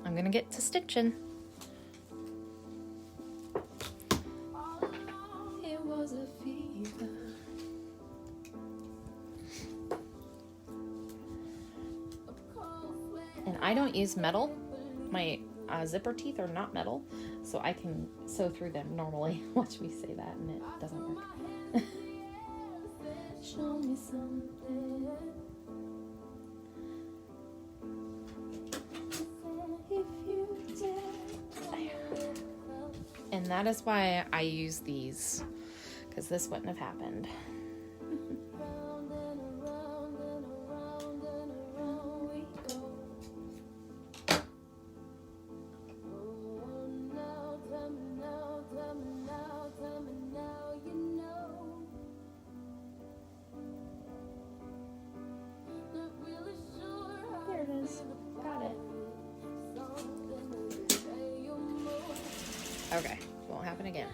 I'm gonna get to stitching. It was a fever. And I don't use metal. My zipper teeth are not metal, so I can sew through them normally. Watch me say that and it doesn't work. Show me something. And that is why I use these, because this wouldn't have happened. There it is. Got it. Okay, won't happen again.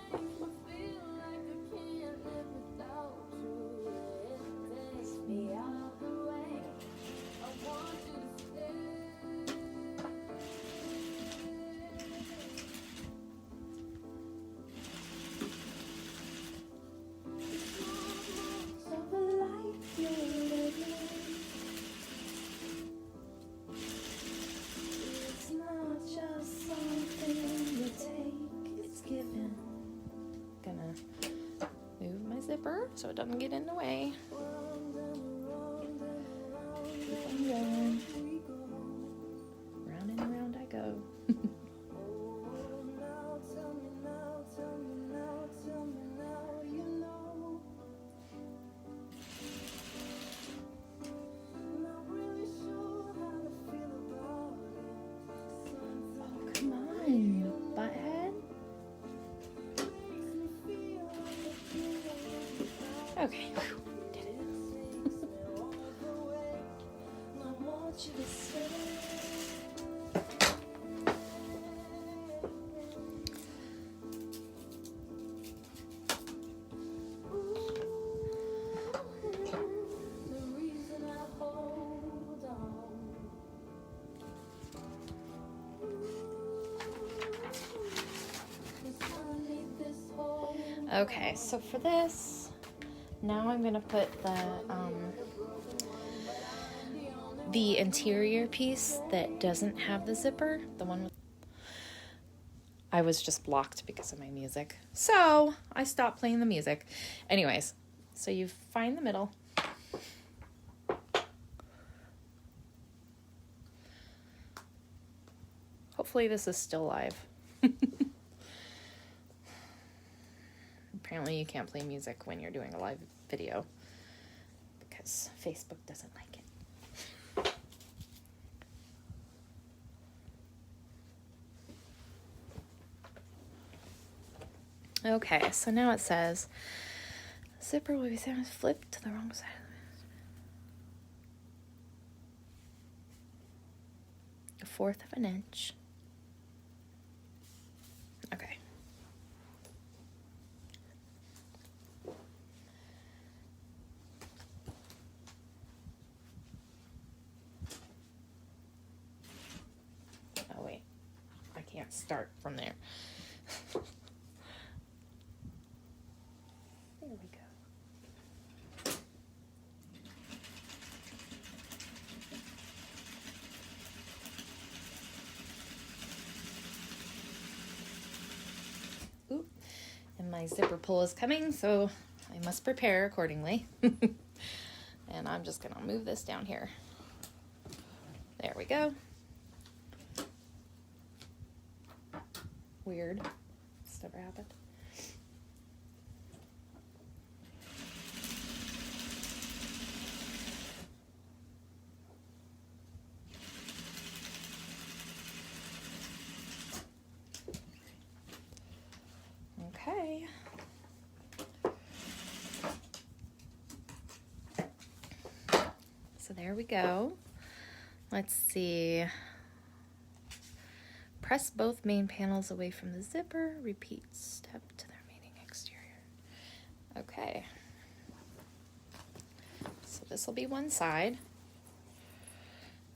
So it doesn't get in the way. Keep on going. Round and around I go. Okay, whew, did it. Okay, so for this, now I'm gonna put the interior piece that doesn't have the zipper, the one with, I was just blocked because of my music. So I stopped playing the music. Anyways, so you find the middle. Hopefully this is still live. Apparently you can't play music when you're doing a live video because Facebook doesn't like it. Okay, so now it says zipper will be flipped to the wrong side. A 1/4 of an inch. Okay. Oh wait, I can't start from there. There we go. Oop. And my zipper pull is coming, so I must prepare accordingly. And I'm just gonna move this down here. There we go. Weird. It's never happened. Okay. So there we go. Let's see. Press both main panels away from the zipper. Repeat step to the remaining exterior. Okay. So this will be one side.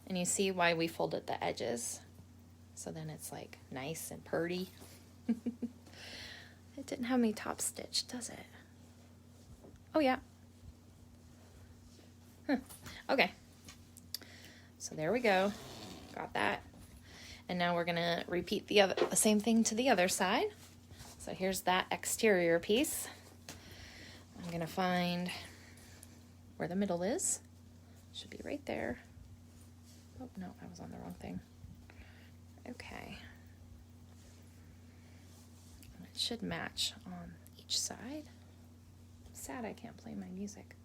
And you see why we folded the edges. So then it's like nice and purty. It didn't have me top stitch, does it? Oh yeah. Huh. Okay. So there we go. Got that. And now we're gonna repeat the same thing to the other side. So here's that exterior piece. I'm gonna find where the middle is. Should be right there. Oh no, I was on the wrong thing. Okay. And it should match on each side. Sad I can't play my music.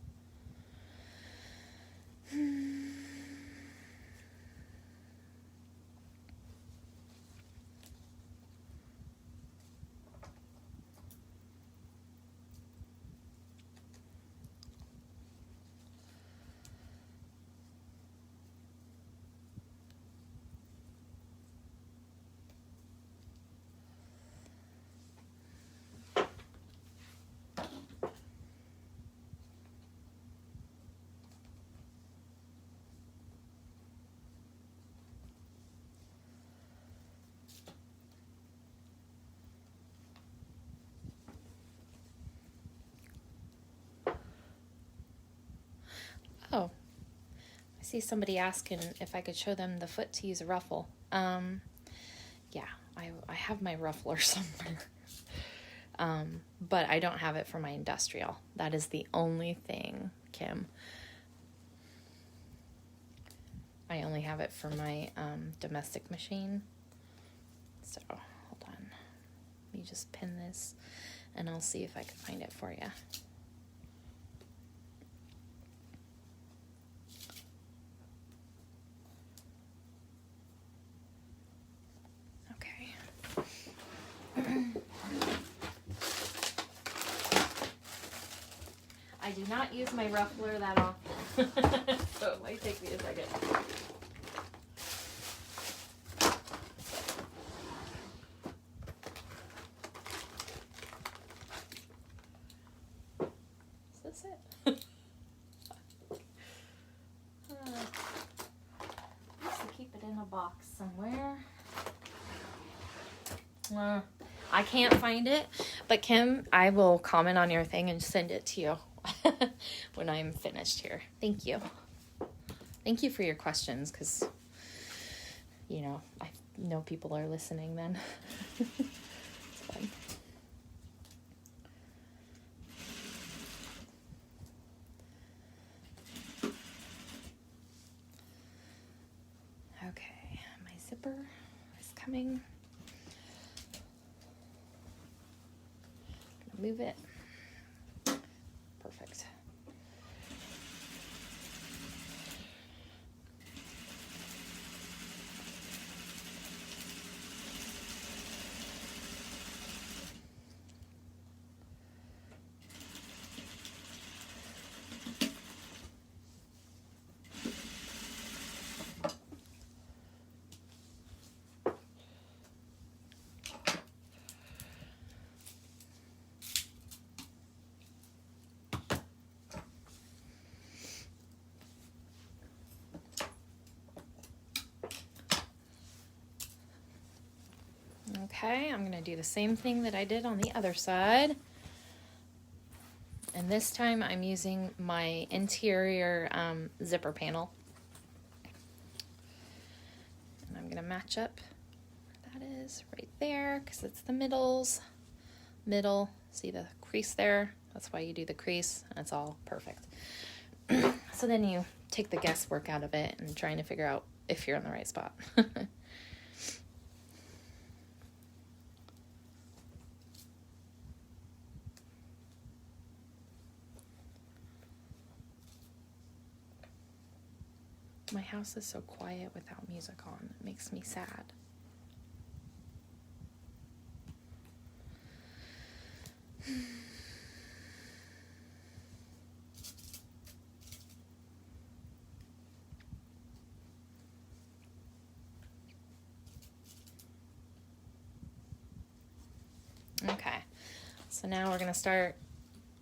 Oh, I see somebody asking if I could show them the foot to use a ruffle. Yeah, I have my ruffler somewhere. But I don't have it for my industrial. That is the only thing, Kim. I only have it for my domestic machine. So, hold on. Let me just pin this and I'll see if I can find it for you. I do not use my ruffler that often, so it might take me a second. Is this it? I used to keep it in a box somewhere. I can't find it, but Kim, I will comment on your thing and send it to you when I'm finished here. Thank you. Thank you for your questions, because, you know, I know people are listening then. It's fun. Okay, my zipper is coming. Move it. Perfect. Okay, I'm going to do the same thing that I did on the other side. And this time I'm using my interior zipper panel. And I'm going to match up where that is right there, because it's the middle. See the crease there? That's why you do the crease, and it's all perfect. So then you take the guesswork out of it and trying to figure out if you're in the right spot. My house is so quiet without music on. It makes me sad. Okay, so now we're going to start,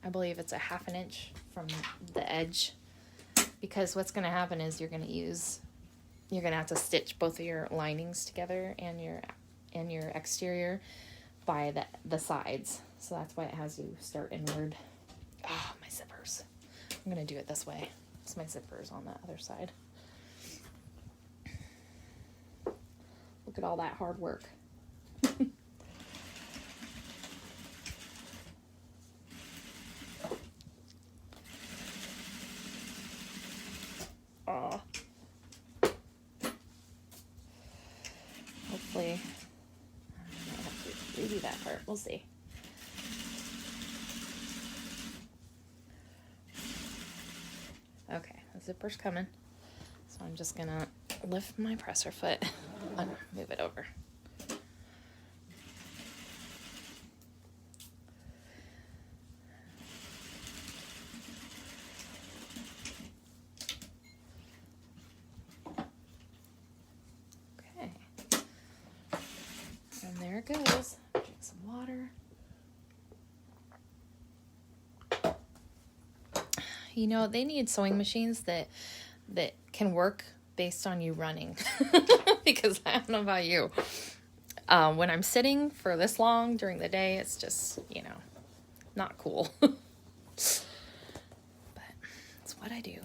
I believe it's a 1/2 inch from the edge, because what's going to happen is you're going to have to stitch both of your linings together and your exterior by the sides. So that's why it has you start inward. Ah, my zippers. I'm going to do it this way. So my zippers on the other side. Look at all that hard work. Aw. Hopefully, I might have to redo that part. We'll see. Okay, the zipper's coming. So I'm just gonna lift my presser foot and move it over. Okay. And there it goes. Drink some water. You know, they need sewing machines that can work based on you running. Because I don't know about you. When I'm sitting for this long during the day, it's just, you know, not cool. But it's what I do.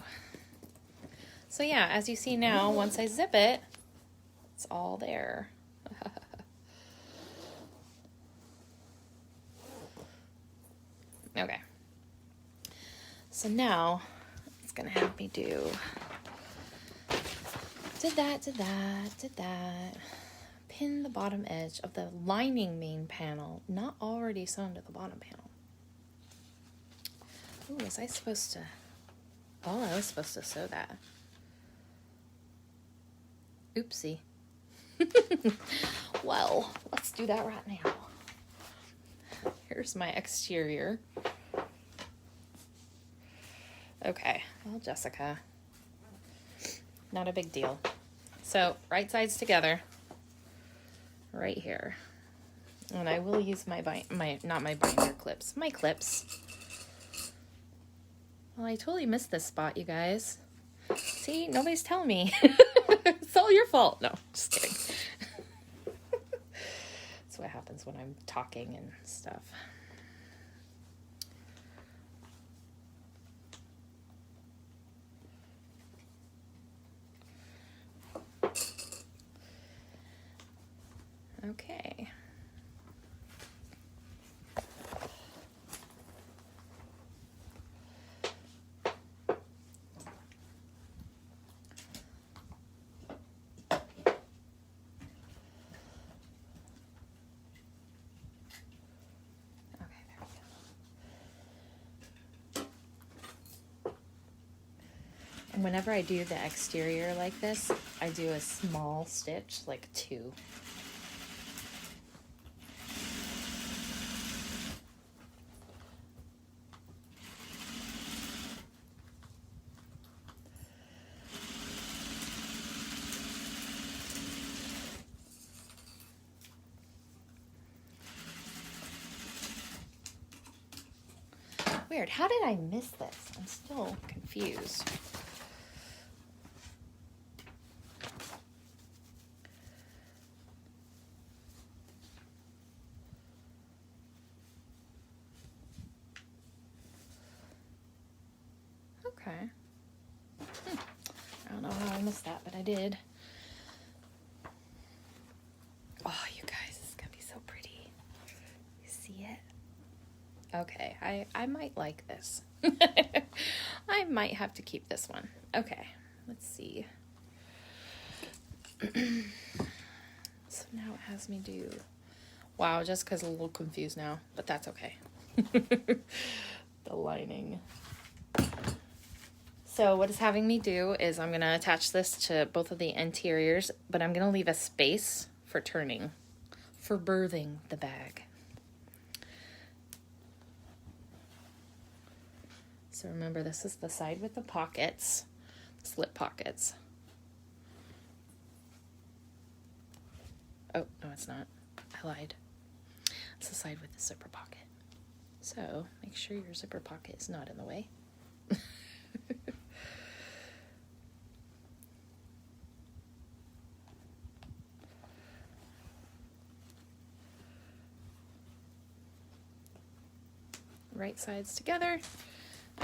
So yeah, as you see now, once I zip it, it's all there. Okay. So now it's gonna have me do did that. Pin the bottom edge of the lining main panel, not already sewn to the bottom panel. Oh, was I supposed to? Oh, I was supposed to sew that. Oopsie. Well, let's do that right now. Here's my exterior. Okay, well, Jessica, not a big deal. So, right sides together, right here. And I will use my not my binder clips, my clips. Well, I totally missed this spot, you guys. See, nobody's telling me. It's all your fault. No, just kidding. That's what happens when I'm talking and stuff. Okay. And whenever I do the exterior like this, I do a small stitch, like 2. Weird. How did I miss this? I'm still confused. Okay. I don't know how I missed that, but I did. Oh, you guys, this is gonna be so pretty. You see it? Okay, I might like this. I might have to keep this one. Okay, let's see. So now it has me do... Wow, Jessica's a little confused now, but that's okay. The lining. So what it's having me do is I'm going to attach this to both of the interiors, but I'm going to leave a space for turning, for birthing the bag. So remember, this is the side with the pockets, slip pockets. Oh, no, it's not. I lied. It's the side with the zipper pocket. So make sure your zipper pocket is not in the way. Right sides together.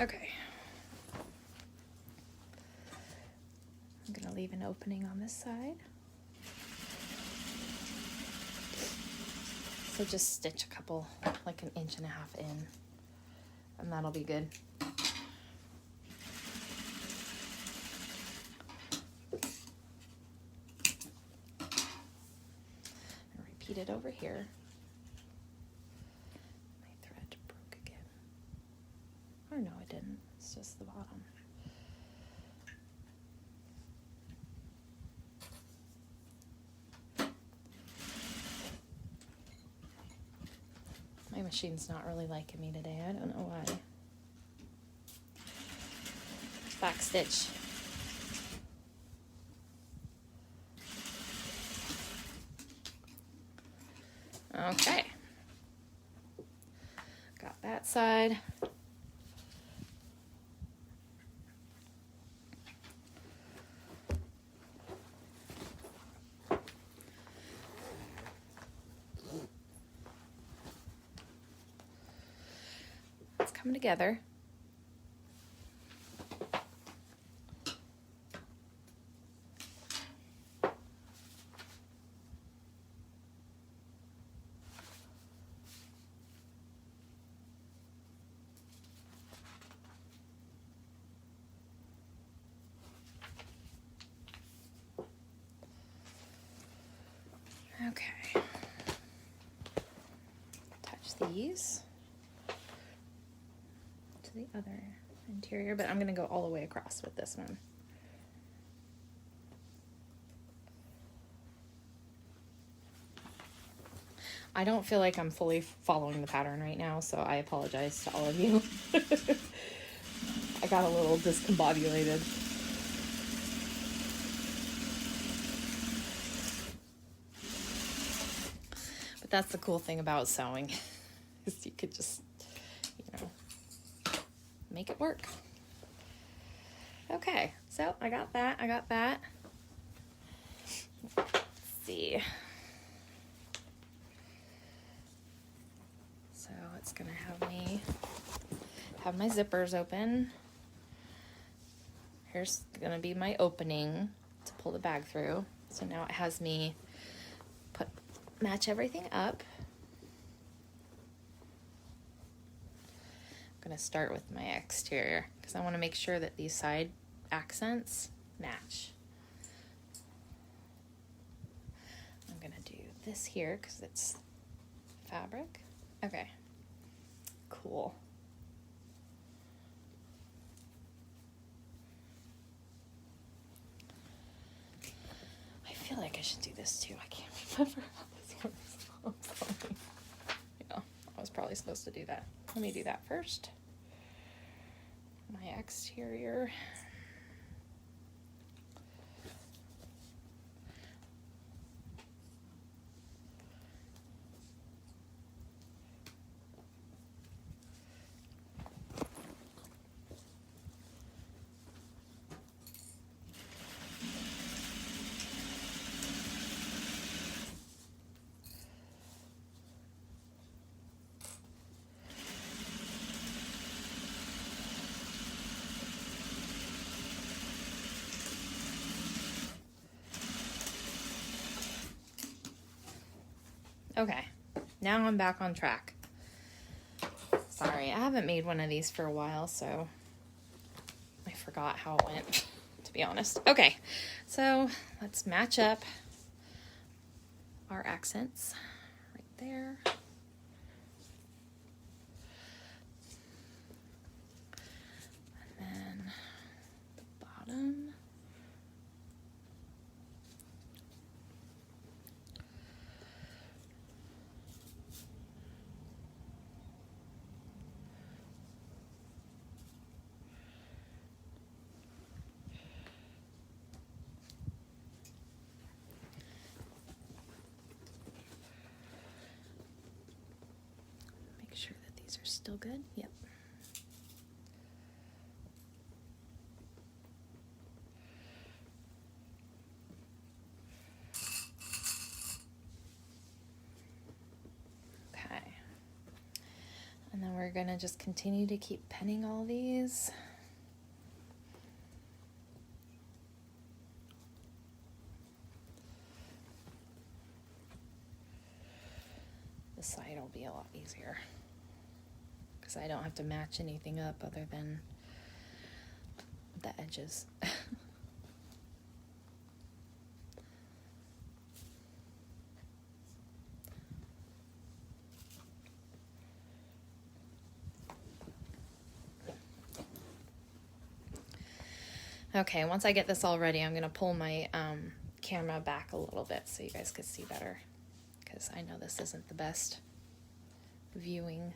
Okay. I'm going to leave an opening on this side. So just stitch a couple, like 1.5 inches in, and that'll be good. And repeat it over here. My thread broke again. Or no, it didn't. It's just the bottom. My machine's not really liking me today. I don't know why. Back stitch. Okay. Got that side. It's coming together. Okay. Attach these to the other interior, but I'm going to go all the way across with this one. I don't feel like I'm fully following the pattern right now, so I apologize to all of you. I got a little discombobulated. But that's the cool thing about sewing, is you could just, you know, make it work. Okay, so I got that. Let's see. So it's gonna have me have my zippers open. Here's gonna be my opening to pull the bag through. So now it has me match everything up. I'm gonna start with my exterior because I want to make sure that these side accents match. I'm gonna do this here because it's fabric. Okay, cool. I feel like I should do this too. I can't remember how this works. I'm sorry. Yeah, I was probably supposed to do that. Let me do that first. My exterior. Okay, now I'm back on track. Sorry, I haven't made one of these for a while, so I forgot how it went, to be honest. Okay, so let's match up our accents right there. And then the bottom. Make sure that these are still good. Yep. Okay. And then we're gonna just continue to keep penning all these. This side will be a lot easier because I don't have to match anything up other than the edges. Okay, once I get this all ready, I'm going to pull my camera back a little bit so you guys could see better, because I know this isn't the best viewing.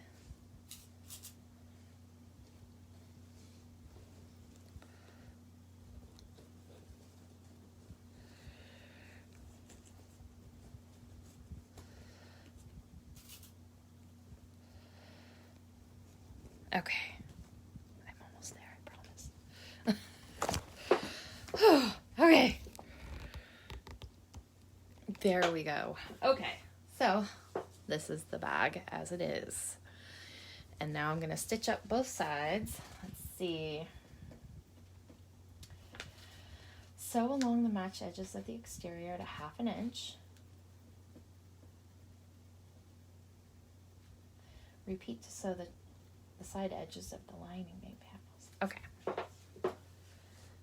Okay, I'm almost there, I promise. Okay. There we go. Okay, so this is the bag as it is. And now I'm going to stitch up both sides. Let's see. Sew along the match edges of the exterior at 1/2 inch. Repeat to sew the side edges of the lining panels. Okay.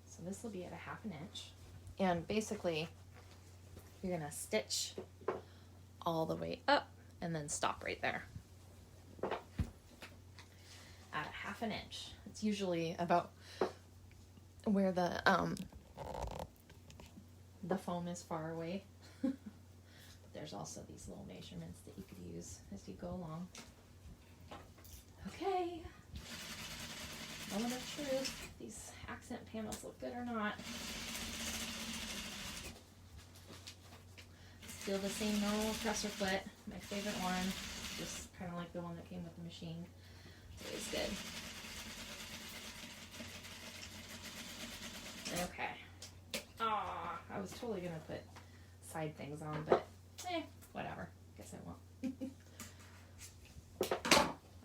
So this will be at 1/2 inch. And basically, you're going to stitch all the way up and then stop right there at 1/2 inch. It's usually about where the foam is far away. But there's also these little measurements that you could use as you go along. Okay, moment of truth. These accent panels look good or not. Still the same normal presser foot, my favorite one. Just kind of like the one that came with the machine. It's always good. Okay. Ah, I was totally gonna put side things on, but whatever. Guess I won't.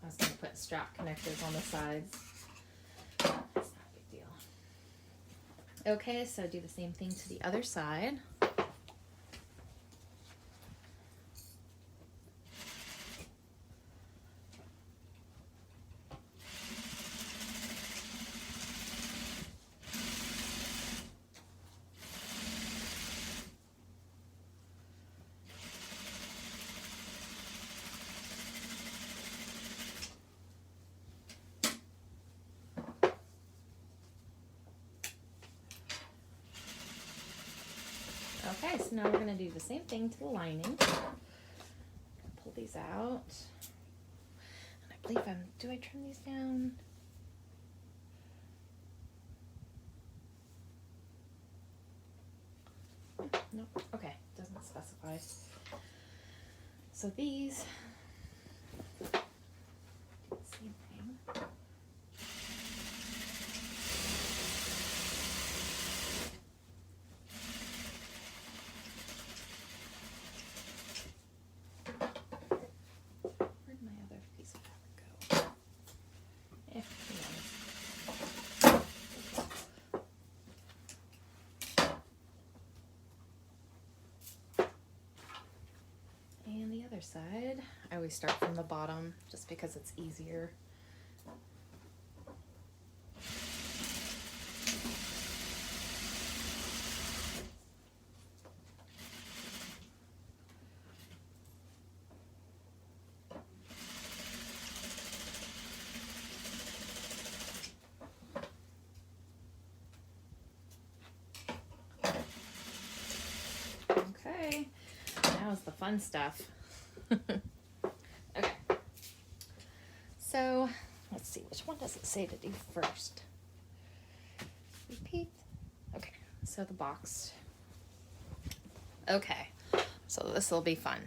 I was gonna put strap connectors on the sides. It's not a big deal. Okay, so do the same thing to the other side. Okay, so now we're going to do the same thing to the lining. Pull these out. And I believe do I trim these down? No, okay, doesn't specify. So these, do the same thing. Where'd my other piece of fabric go? Who knows? And the other side, I always start from the bottom just because it's easier. Okay, now is the fun stuff. Okay, so let's see, which one does it say to do first? Repeat. Okay, so the box. Okay, so this will be fun.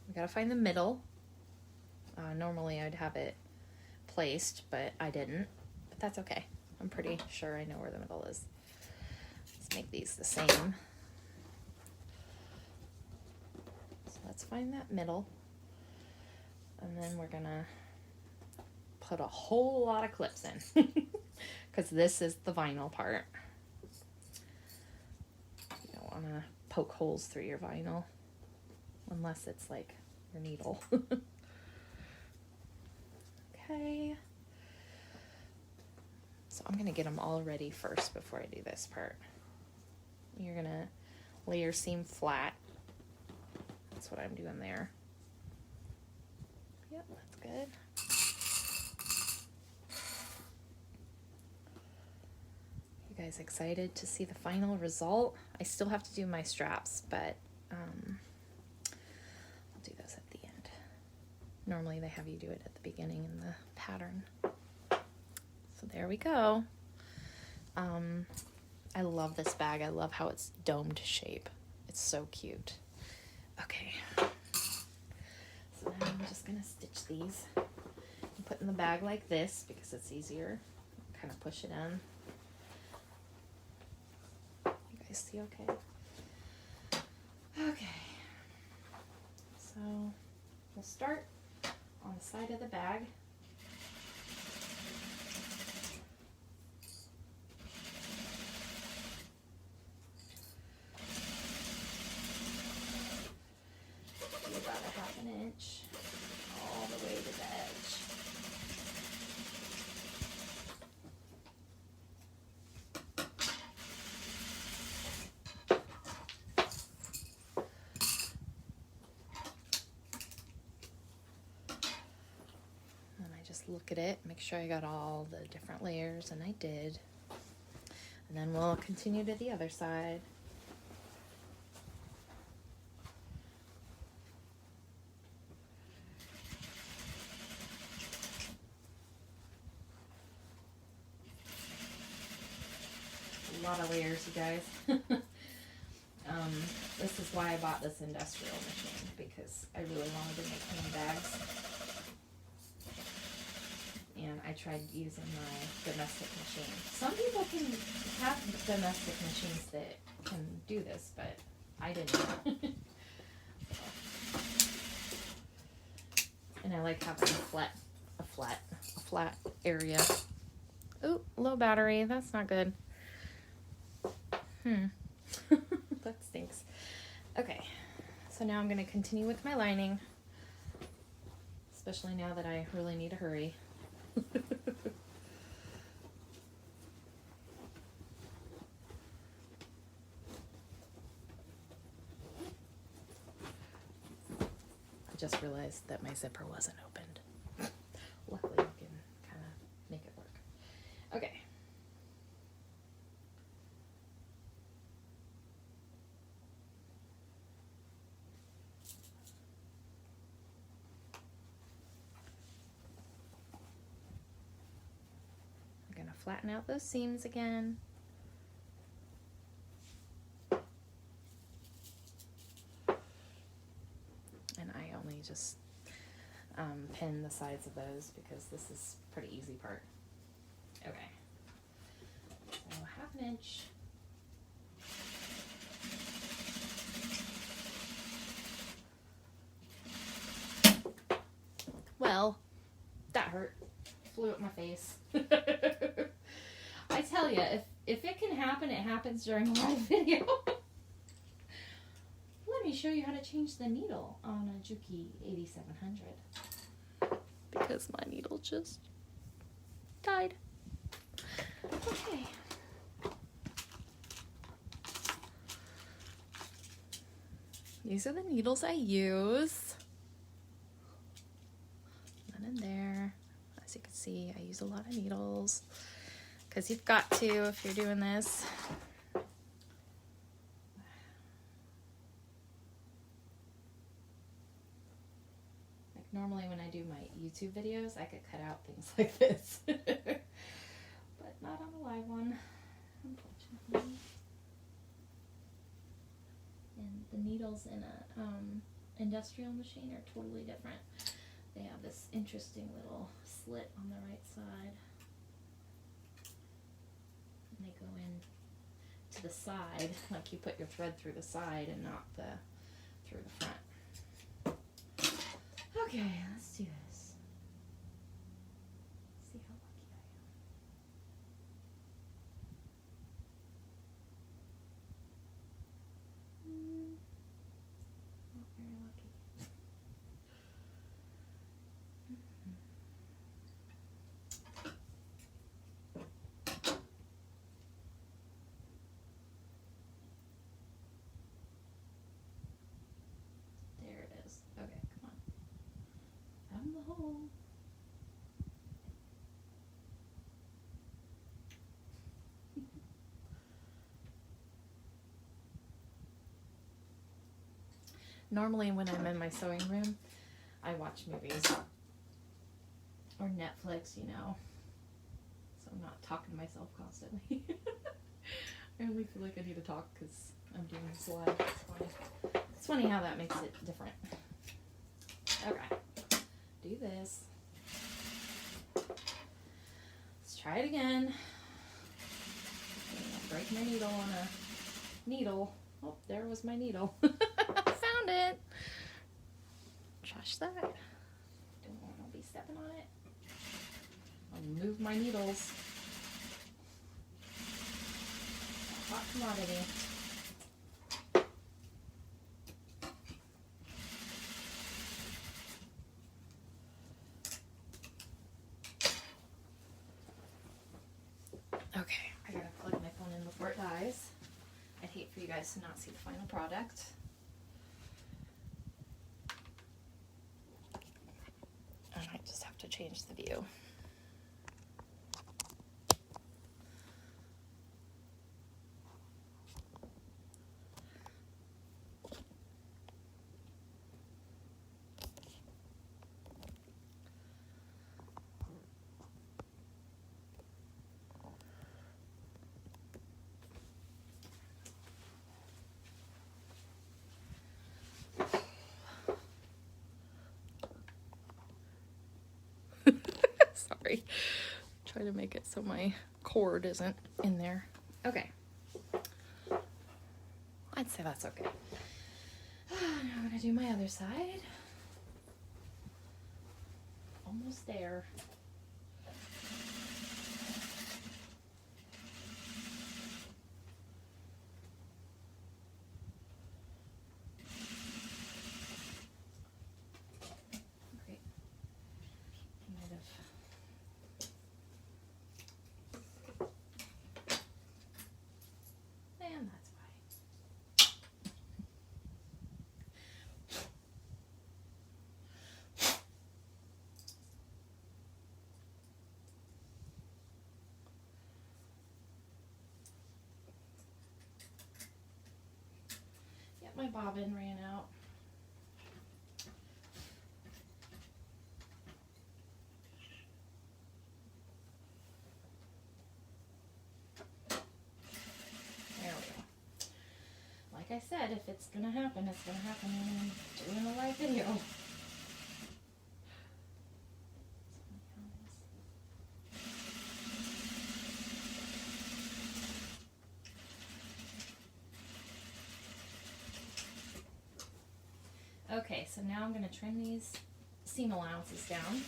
We gotta find the middle. Normally I'd have it placed, but I didn't. But that's okay. I'm pretty sure I know where the middle is. Let's make these the same. So let's find that middle. And then we're gonna put a whole lot of clips in because this is the vinyl part. You don't want to poke holes through your vinyl unless it's like your needle. Okay. So I'm gonna get them all ready first before I do this part. You're gonna lay your seam flat. That's what I'm doing there. Yep, that's good. You guys excited to see the final result? I still have to do my straps, but I'll do those at the end. Normally they have you do it at the beginning in the pattern. So there we go. I love this bag. I love how it's domed shape. It's so cute. Okay. So now I'm just gonna stitch these and put in the bag like this because it's easier. Kind of push it in. You guys see okay? Okay. So we'll start on the side of the bag. About a half an inch all the way to the edge. And I just look at it, make sure I got all the different layers, and I did. And then we'll continue to the other side. lot of layers, you guys. This is why I bought this industrial machine, because I really wanted to make handbags. And I tried using my domestic machine. Some people can have domestic machines that can do this, but I didn't. And I like having a flat area. Oh, low battery. That's not good. That stinks. Okay, so now I'm going to continue with my lining, especially now that I really need to hurry. I just realized that my zipper wasn't opened. Luckily, I can kind of make it work. Okay. I'm going to flatten out those seams again. And I only just pin the sides of those because this is a pretty easy part. Okay. So 1/2 inch. Well, that hurt. Flew at my face. I tell you, if it can happen, it happens during a live video. Let me show you how to change the needle on a Juki 8700. Because my needle just died. Okay. These are the needles I use. None in there. As you can see, I use a lot of needles. Because you've got to if you're doing this. Like normally when I do my YouTube videos, I could cut out things like this. But not on a live one, unfortunately. And the needles in a industrial machine are totally different. They have this interesting little slit on the right side. And they go in to the side, like you put your thread through the side and not through the front. Okay, let's do this. See how lucky I am. Not very lucky. There it is. Okay, come on. Found the hole. Normally when I'm in my sewing room, I watch movies or Netflix, you know, so I'm not talking to myself constantly. I only feel like I need to talk because I'm doing this live. It's funny how that makes it different. Okay, do this. Let's try it again. Break my needle on a needle. Oh, there was my needle. Found it. Trash that. Don't want to be stepping on it. I'll move my needles. Hot commodity. Okay, I gotta plug my phone in before it dies. I'd hate for you guys to not see the final product. I might just have to change the view. Sorry. Try to make it so my cord isn't in there. Okay. I'd say that's okay. Now I'm gonna do my other side. Almost there. Great. Might have. And that's why. Yep, my bobbin ran out. There we go. Like I said, if it's gonna happen, it's gonna happen when I'm doing a live video. Okay, so now I'm going to trim these seam allowances down.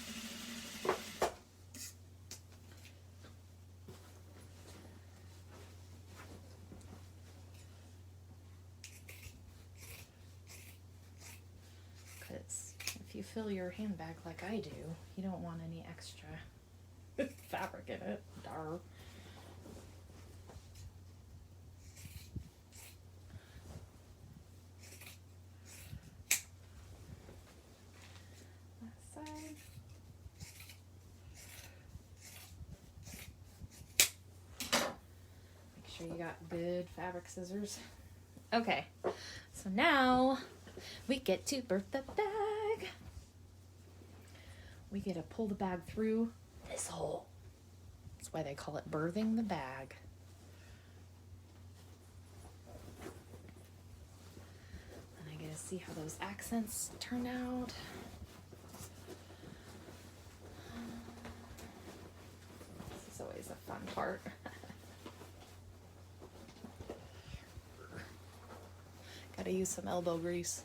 Because if you fill your handbag like I do, you don't want any extra fabric in it. Darn. Side. Make sure you got good fabric scissors. Okay, so now we get to birth the bag. We get to pull the bag through this hole. That's why they call it birthing the bag. And I get to see how those accents turn out. It's always a fun part. Gotta use some elbow grease.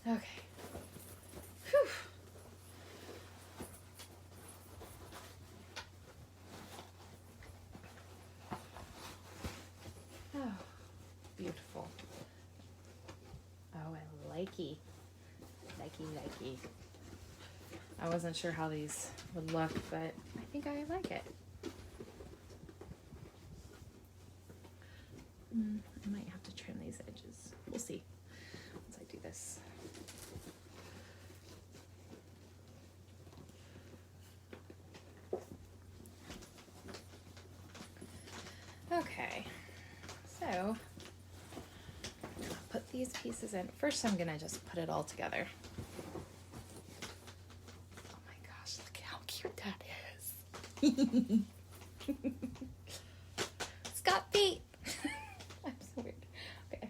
Okay. Whew. Oh, beautiful. Oh, I likey. Likey. I wasn't sure how these would look, but I think I like it. I might have to trim these edges. We'll see once I do this. Okay, so I'll put these pieces in. First, I'm gonna just put it all together. Oh my gosh, look at how cute that is. It's got feet. I'm so weird. Okay.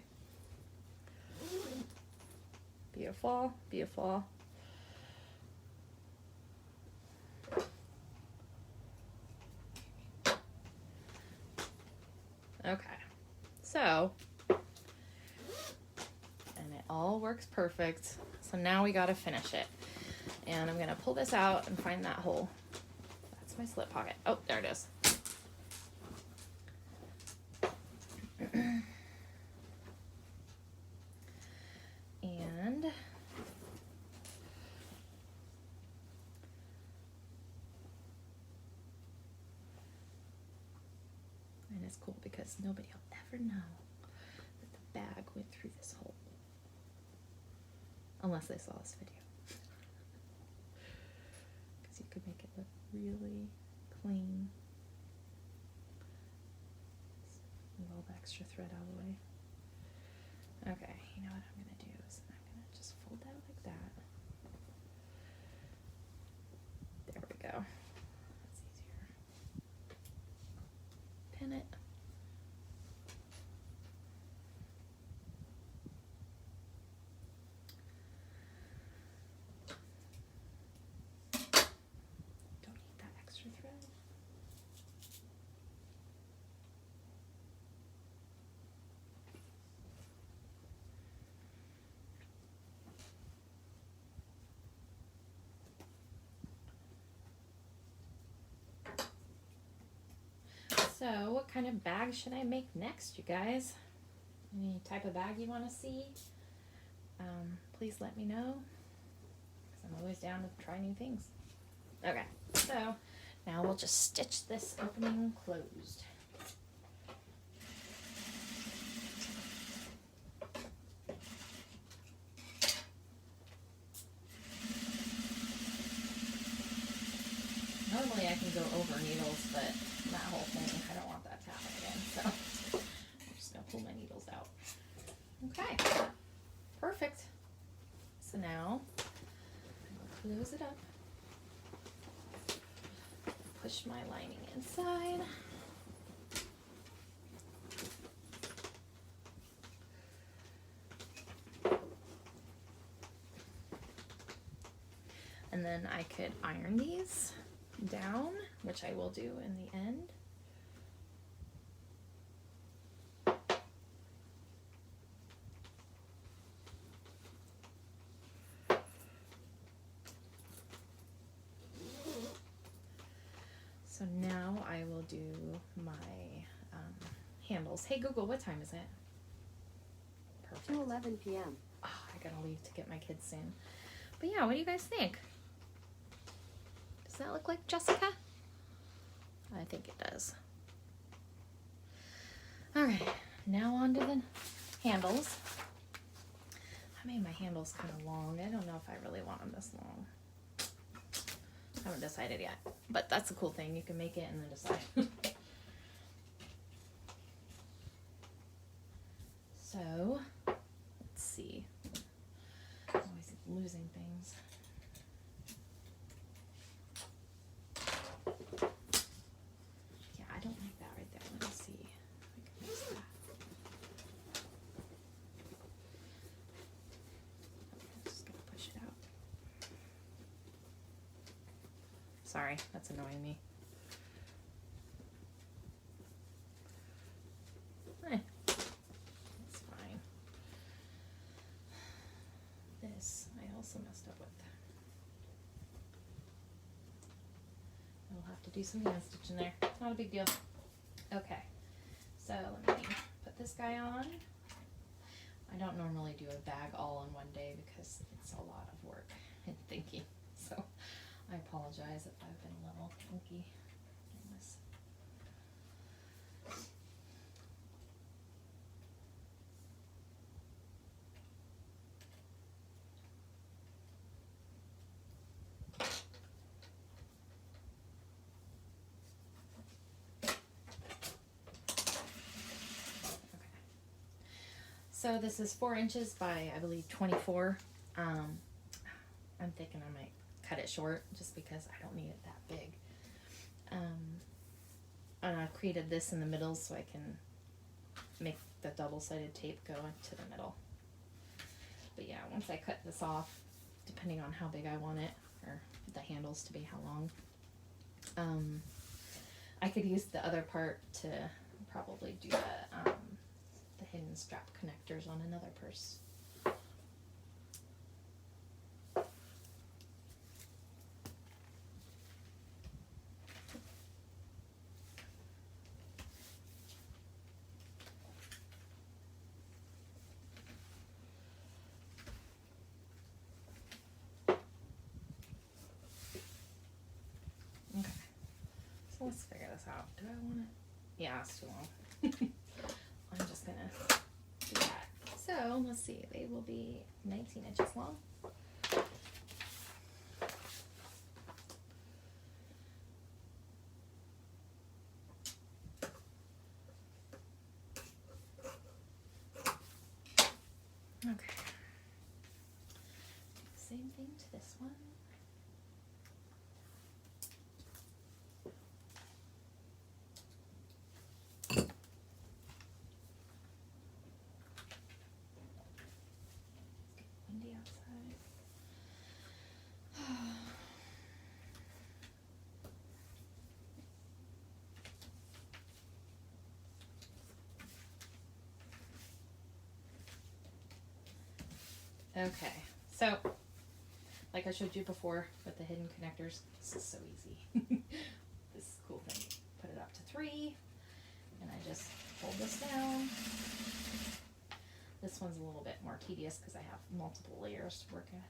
Beautiful, beautiful. Okay, so, and it all works perfect. So now we gotta finish it. And I'm gonna pull this out and find that hole. That's my slip pocket. Oh, there it is. And it's cool because nobody will ever know that the bag went through this hole. Unless they saw this video. Because you could make it look really clean. Leave all the extra thread out of the way. Okay, you know what I'm going to do is I'm going to just fold that like that. There we go. That's easier. So what kind of bag should I make next, you guys? Any type of bag you want to see? Please let me know, because I'm always down to try new things. Okay, so now we'll just stitch this opening closed. Normally I can go over needles, but that whole thing, I don't want that to happen again, so I'm just going to pull my needles out. Okay, perfect. So now I will close it up, push my lining inside. And then I could iron these down, which I will do in the end. So now I will do my handles. Hey Google, what time is it? Perfect. 2:11 p.m. Oh, I gotta leave to get my kids soon. But yeah, what do you guys think? Does that look like Jessica? I think it does. Alright, now on to the handles. I made my handles kind of long. I don't know if I really want them this long. I haven't decided yet. But that's a cool thing. You can make it and then decide. So, let's see. I'm always losing things. Yeah, I don't like that right there. Let me see. I can fix that. Okay, I'm just gonna push it out. Sorry, that's annoying me. That's fine. This I also messed up with. I'll have to do some hand stitching there. Not a big deal. Okay, so let me put this guy on. I don't normally do a bag all in one day because it's a lot of work and thinking. So I apologize if I've been a little funky in this. So this is 4 inches by, I believe, 24. I'm thinking I might cut it short just because I don't need it that big. And I created this in the middle so I can make the double-sided tape go into the middle. But yeah, once I cut this off, depending on how big I want it, or the handles to be how long, I could use the other part to probably do the hidden strap connectors on another purse. Okay, so let's figure this out. Do I want it? Yeah, it's too long. I'm just gonna do that. So let's see, they will be 19 inches long. Okay. Same thing to this one. Windy outside. Okay, so like I showed you before with the hidden connectors, this is so easy. This is a cool thing. Put it up to 3, I just fold this down. This one's a little bit more tedious because I have multiple layers to work at.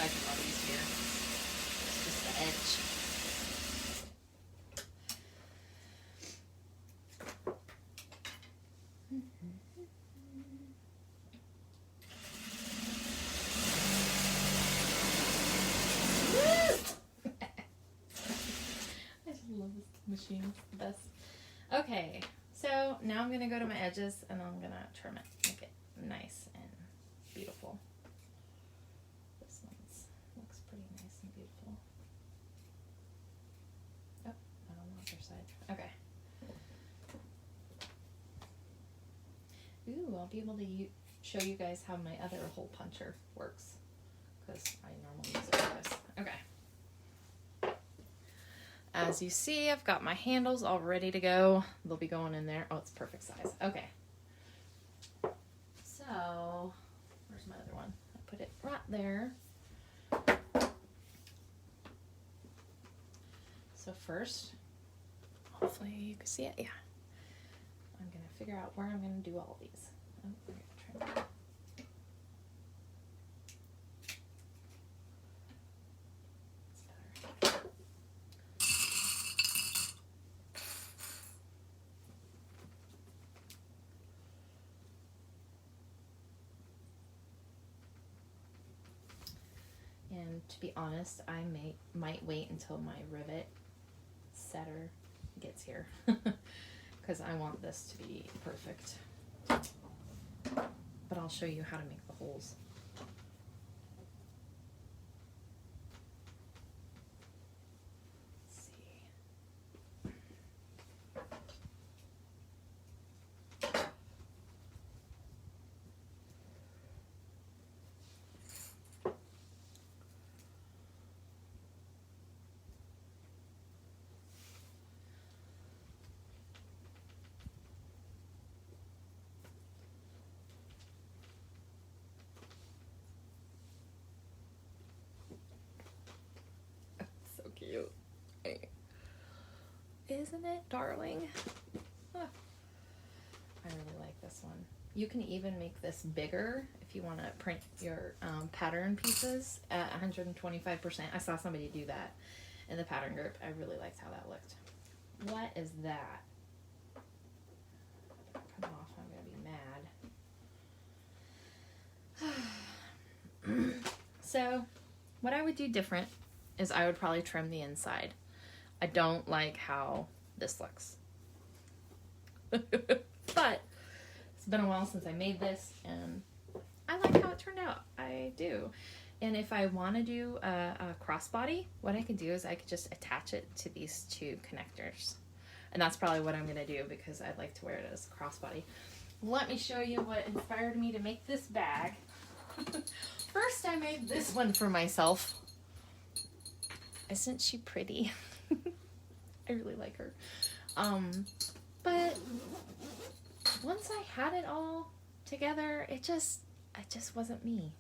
I can all these here. It's just the edge. I just love this machine. It's the best. Okay, so now I'm going to go to my edges and I'm going to trim it. Make it nice and beautiful. This one's looks pretty nice and beautiful. Oh, not on the other side. Okay. Ooh, I'll be able to show you guys how my other hole puncher works, because I normally use it for this. Okay. As you see, I've got my handles all ready to go. They'll be going in there. Oh, it's perfect size. Okay. So, where's my other one? I put it right there. So first, hopefully you can see it. Yeah. I'm going to figure out where I'm going to do all these. Oh, I'm going to trim that. That's better. And to be honest, I might wait until my rivet setter gets here because I want this to be perfect. But I'll show you how to make the holes. Let's see. Cute. Isn't it, darling? Huh. I really like this one. You can even make this bigger if you want to print your pattern pieces at 125%. I saw somebody do that in the pattern group. I really liked how that looked. What is that? Come off, I'm gonna be mad. So, what I would do different is I would probably trim the inside. I don't like how this looks. But it's been a while since I made this and I like how it turned out. I do. And if I want to do a crossbody, what I could do is I could just attach it to these two connectors. And that's probably what I'm going to do because I'd like to wear it as a crossbody. Let me show you what inspired me to make this bag. First, I made this one for myself. Isn't she pretty? I really like her. But once I had it all together, it just wasn't me.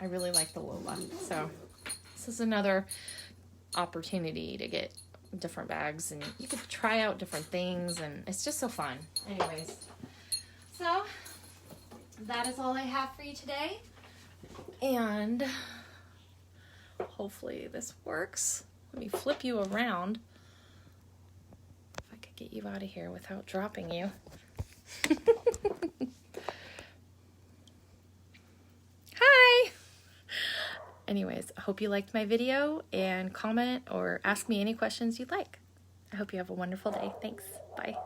I really like the Lola. So this is another opportunity to get different bags and you could try out different things and it's just so fun. Anyways, so that is all I have for you today. And hopefully this works. Let me flip you around. If I could get you out of here without dropping you. Anyways, I hope you liked my video, and comment or ask me any questions you'd like. I hope you have a wonderful day. Thanks. Bye.